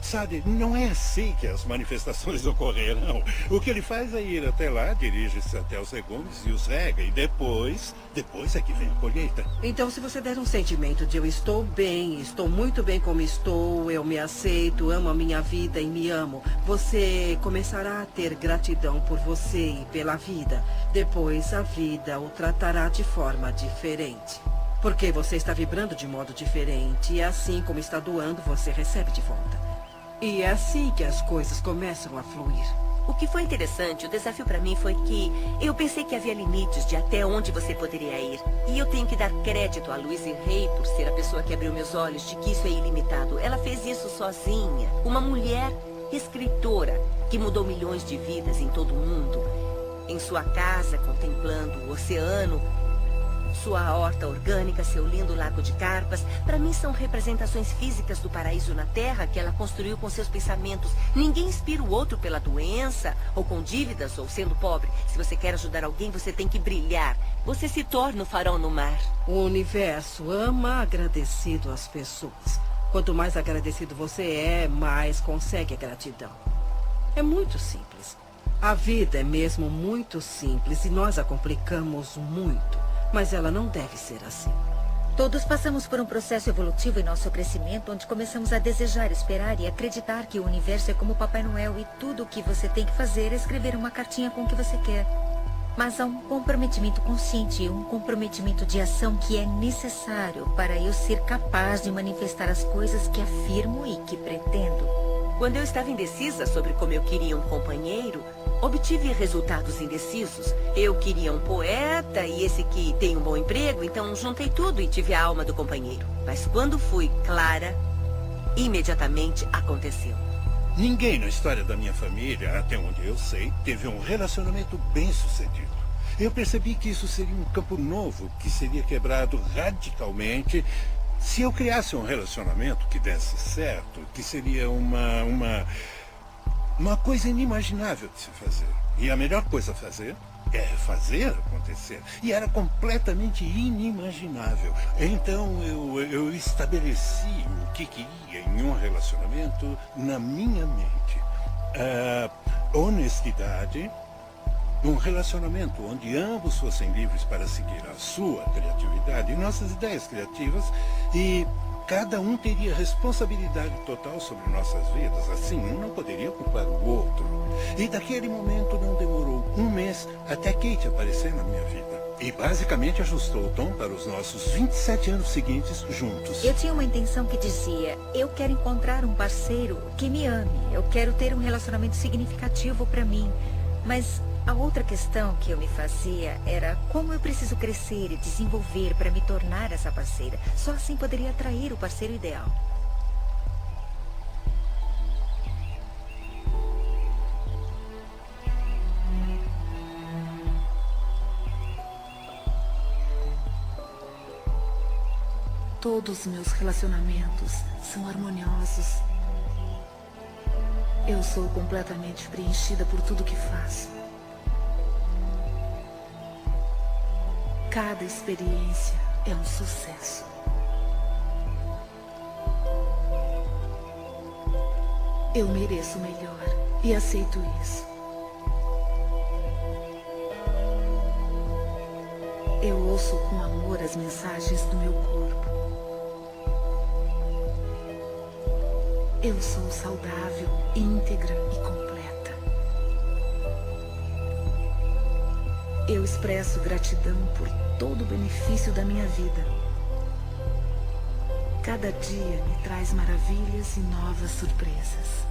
Sabe, não é assim que as manifestações ocorrerão. O que ele faz é ir até lá, dirige-se até os legumes e os rega. E depois é que vem a colheita. Então, se você der um sentimento de eu estou bem, estou muito bem como estou, eu me aceito, amo a minha vida e me amo, você começará a ter gratidão por você e pela vida. Depois, a vida o tratará de forma diferente. Porque você está vibrando de modo diferente e assim como está doando, você recebe de volta. E é assim que as coisas começam a fluir. O que foi interessante, o desafio para mim foi que eu pensei que havia limites de até onde você poderia ir. E eu tenho que dar crédito a Louise Hay por ser a pessoa que abriu meus olhos de que isso é ilimitado. Ela fez isso sozinha. Uma mulher escritora que mudou milhões de vidas em todo o mundo. Em sua casa, contemplando o oceano, Sua horta orgânica, seu lindo lago de carpas, para mim são representações físicas do paraíso na Terra que ela construiu com seus pensamentos. Ninguém inspira o outro pela doença, ou com dívidas, ou sendo pobre. Se você quer ajudar alguém, você tem que brilhar. Você se torna o farol no mar. O universo ama agradecido às pessoas. Quanto mais agradecido você é, mais consegue a gratidão. É muito simples. A vida é mesmo muito simples e nós a complicamos muito. Mas ela não deve ser assim. Todos passamos por um processo evolutivo em nosso crescimento, onde começamos a desejar, esperar e acreditar que o universo é como Papai Noel e tudo o que você tem que fazer é escrever uma cartinha com o que você quer. Mas há um comprometimento consciente e um comprometimento de ação que é necessário para eu ser capaz de manifestar as coisas que afirmo e que pretendo. Quando eu estava indecisa sobre como eu queria um companheiro, obtive resultados indecisos. Eu queria um poeta e esse que tem um bom emprego, então juntei tudo e tive a alma do companheiro. Mas quando fui clara, imediatamente aconteceu. Ninguém na história da minha família, até onde eu sei, teve um relacionamento bem-sucedido. Eu percebi que isso seria um campo novo, que seria quebrado radicalmente se eu criasse um relacionamento que desse certo, que seria uma coisa inimaginável de se fazer. E a melhor coisa a fazer é fazer acontecer. E era completamente inimaginável. Então eu estabeleci o que queria em um relacionamento na minha mente. Honestidade, um relacionamento onde ambos fossem livres para seguir a sua criatividade e nossas ideias criativas, e cada um teria responsabilidade total sobre nossas vidas. Assim, um não poderia culpar o outro. E daquele momento não demorou um mês até Kate aparecer na minha vida. E basicamente ajustou o tom para os nossos 27 anos seguintes juntos. Eu tinha uma intenção que dizia: eu quero encontrar um parceiro que me ame. Eu quero ter um relacionamento significativo para mim. Mas a outra questão que eu me fazia era como eu preciso crescer e desenvolver para me tornar essa parceira. Só assim poderia atrair o parceiro ideal. Todos os meus relacionamentos são harmoniosos. Eu sou completamente preenchida por tudo que faço. Cada experiência é um sucesso. Eu mereço o melhor e aceito isso. Eu ouço com amor as mensagens do meu corpo. Eu sou saudável, íntegra e completa. Eu expresso gratidão por todo o benefício da minha vida. Cada dia me traz maravilhas e novas surpresas.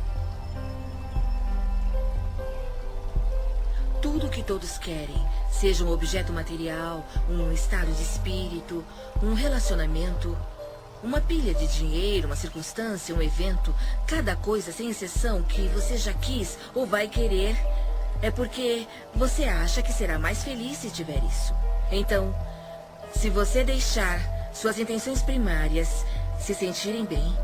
Tudo que todos querem, seja um objeto material, um estado de espírito, um relacionamento, uma pilha de dinheiro, uma circunstância, um evento, cada coisa, sem exceção, que você já quis ou vai querer, é porque você acha que será mais feliz se tiver isso. Então, se você deixar suas intenções primárias se sentirem bem,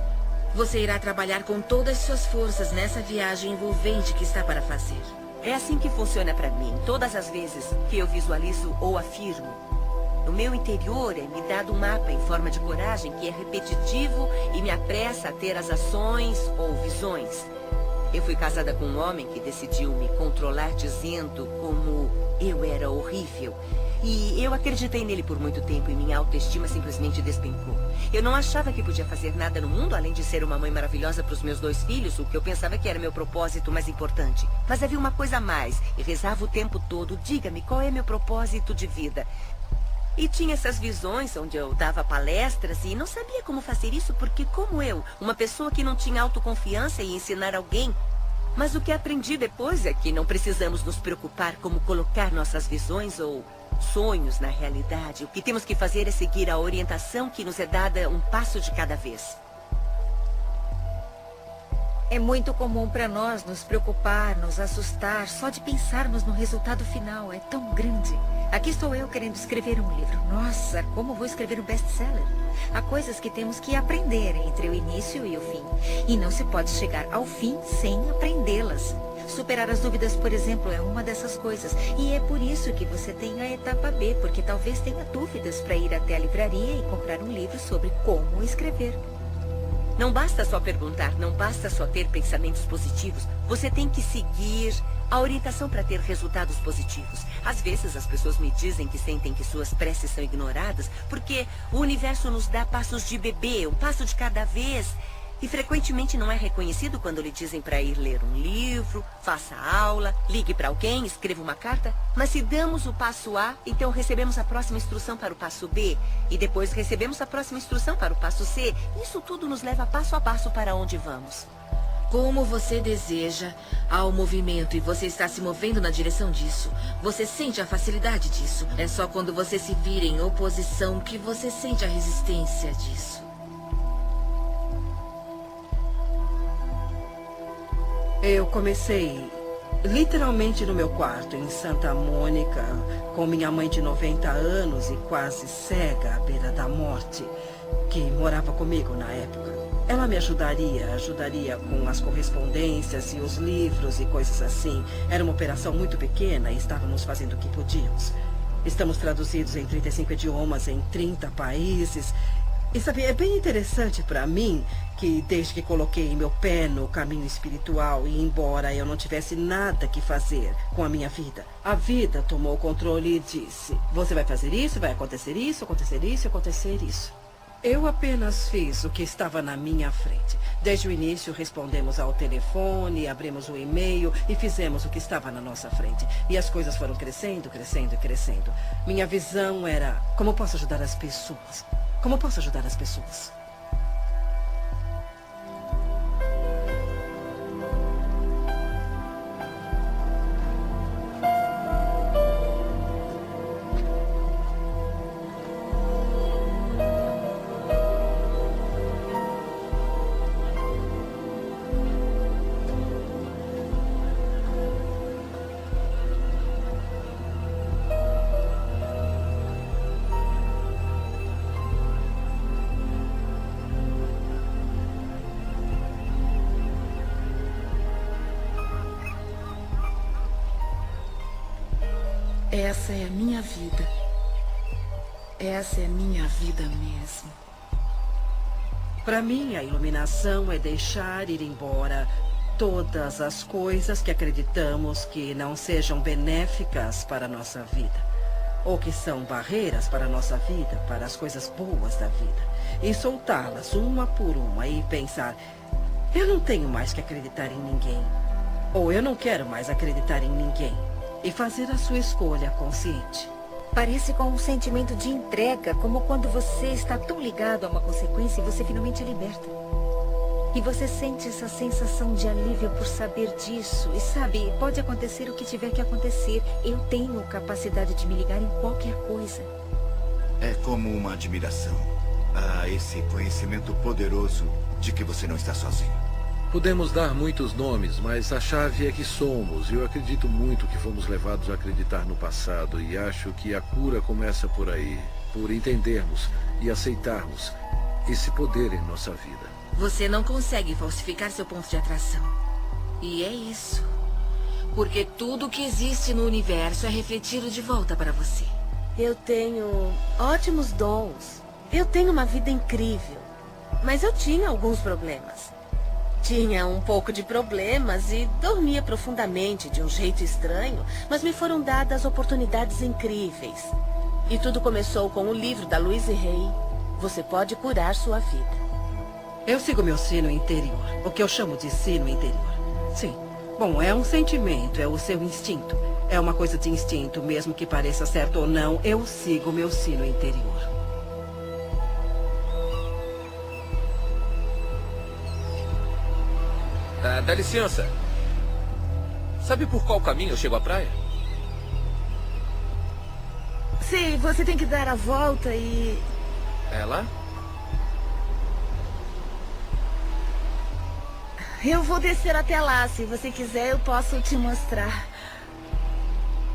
você irá trabalhar com todas as suas forças nessa viagem envolvente que está para fazer. É assim que funciona para mim, todas as vezes que eu visualizo ou afirmo. No meu interior é me dado um mapa em forma de coragem que é repetitivo e me apressa a ter as ações ou visões. Eu fui casada com um homem que decidiu me controlar dizendo como eu era horrível. E eu acreditei nele por muito tempo e minha autoestima simplesmente despencou. Eu não achava que podia fazer nada no mundo além de ser uma mãe maravilhosa para os meus 2 filhos, o que eu pensava que era meu propósito mais importante. Mas havia uma coisa a mais e rezava o tempo todo: diga-me, qual é meu propósito de vida? E tinha essas visões onde eu dava palestras e não sabia como fazer isso porque, como eu, uma pessoa que não tinha autoconfiança em ensinar alguém. Mas o que aprendi depois é que não precisamos nos preocupar como colocar nossas visões ou sonhos na realidade. O que temos que fazer é seguir a orientação que nos é dada um passo de cada vez. É muito comum para nós nos preocupar, nos assustar, só de pensarmos no resultado final. É tão grande. Aqui estou eu querendo escrever um livro. Nossa, como vou escrever um best-seller? Há coisas que temos que aprender entre o início e o fim. E não se pode chegar ao fim sem aprendê-las. Superar as dúvidas, por exemplo, é uma dessas coisas. E é por isso que você tem a etapa B, porque talvez tenha dúvidas para ir até a livraria e comprar um livro sobre como escrever. Não basta só perguntar, não basta só ter pensamentos positivos. Você tem que seguir a orientação para ter resultados positivos. Às vezes as pessoas me dizem que sentem que suas preces são ignoradas porque o universo nos dá passos de bebê, um passo de cada vez. E frequentemente não é reconhecido quando lhe dizem para ir ler um livro, faça aula, ligue para alguém, escreva uma carta. Mas se damos o passo A, então recebemos a próxima instrução para o passo B. E depois recebemos a próxima instrução para o passo C. Isso tudo nos leva passo a passo para onde vamos. Como você deseja, há um movimento e você está se movendo na direção disso. Você sente a facilidade disso. É só quando você se vira em oposição que você sente a resistência disso. Eu comecei literalmente no meu quarto, em Santa Mônica, com minha mãe de 90 anos e quase cega à beira da morte, que morava comigo na época. Ela me ajudaria com as correspondências e os livros e coisas assim. Era uma operação muito pequena e estávamos fazendo o que podíamos. Estamos traduzidos em 35 idiomas, em 30 países. E sabe, é bem interessante para mim que desde que coloquei meu pé no caminho espiritual e embora eu não tivesse nada que fazer com a minha vida, a vida tomou o controle e disse: você vai fazer isso, vai acontecer isso, acontecer isso, acontecer isso. Eu apenas fiz o que estava na minha frente. Desde o início respondemos ao telefone, abrimos o e-mail e fizemos o que estava na nossa frente. E as coisas foram crescendo, crescendo e crescendo. Minha visão era: como posso ajudar as pessoas? Como posso ajudar as pessoas? Essa é a minha vida. Essa é a minha vida mesmo. Para mim, a iluminação é deixar ir embora todas as coisas que acreditamos que não sejam benéficas para a nossa vida, ou que são barreiras para a nossa vida, para as coisas boas da vida, e soltá-las uma por uma e pensar: eu não tenho mais que acreditar em ninguém, ou eu não quero mais acreditar em ninguém. E fazer a sua escolha consciente. Parece com um sentimento de entrega, como quando você está tão ligado a uma consequência e você finalmente é liberta. E você sente essa sensação de alívio por saber disso. E sabe, pode acontecer o que tiver que acontecer. Eu tenho capacidade de me ligar em qualquer coisa. É como uma admiração a esse conhecimento poderoso de que você não está sozinho. Podemos dar muitos nomes, mas a chave é que somos. Eu acredito muito que fomos levados a acreditar no passado e acho que a cura começa por aí, por entendermos e aceitarmos esse poder em nossa vida. Você não consegue falsificar seu ponto de atração. E é isso. Porque tudo que existe no universo é refletido de volta para você. Eu tenho ótimos dons. Eu tenho uma vida incrível. Mas eu tinha alguns problemas. Tinha um pouco de problemas e dormia profundamente de um jeito estranho, mas me foram dadas oportunidades incríveis. E tudo começou com o livro da Louise Hay, Você Pode Curar Sua Vida. Eu sigo meu sino interior, o que eu chamo de sino interior. Sim. Bom, é um sentimento, é o seu instinto. É uma coisa de instinto, mesmo que pareça certo ou não, eu sigo meu sino interior. Dá licença. Sabe por qual caminho eu chego à praia? Sim, você tem que dar a volta e... É lá? Eu vou descer até lá. Se você quiser, eu posso te mostrar.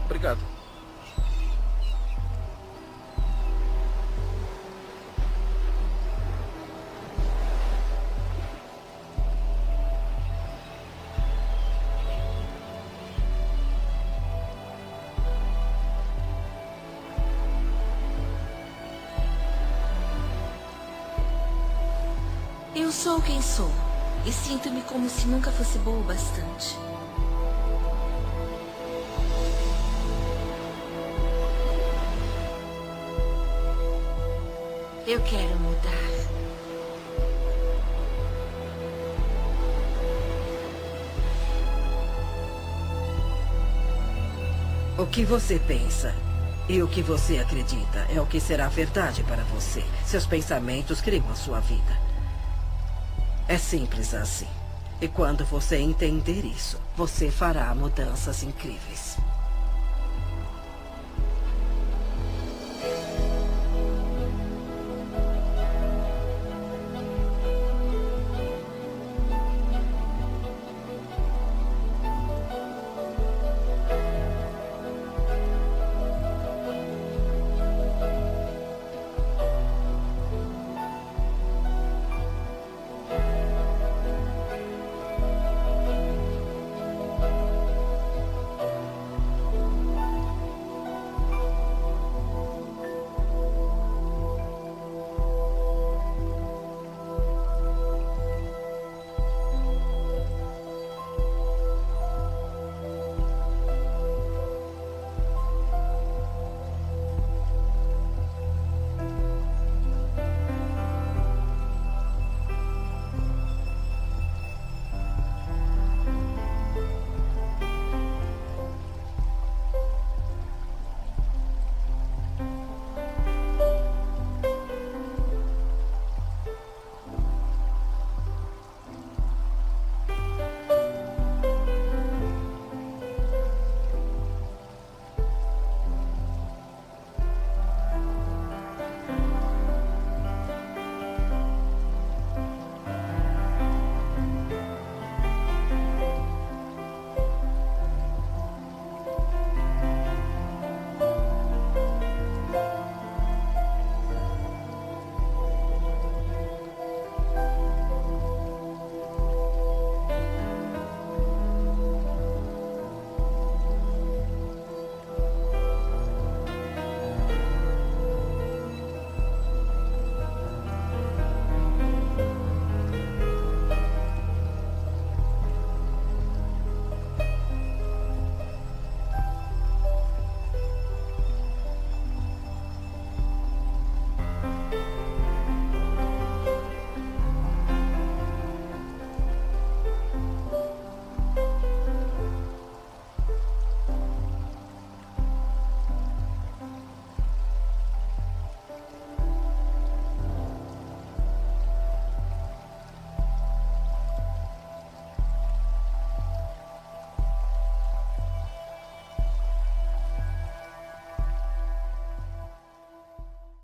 Obrigado. Eu sou quem sou. E sinto-me como se nunca fosse boa o bastante. Eu quero mudar. O que você pensa e o que você acredita é o que será verdade para você. Seus pensamentos criam a sua vida. É simples assim. E quando você entender isso, você fará mudanças incríveis.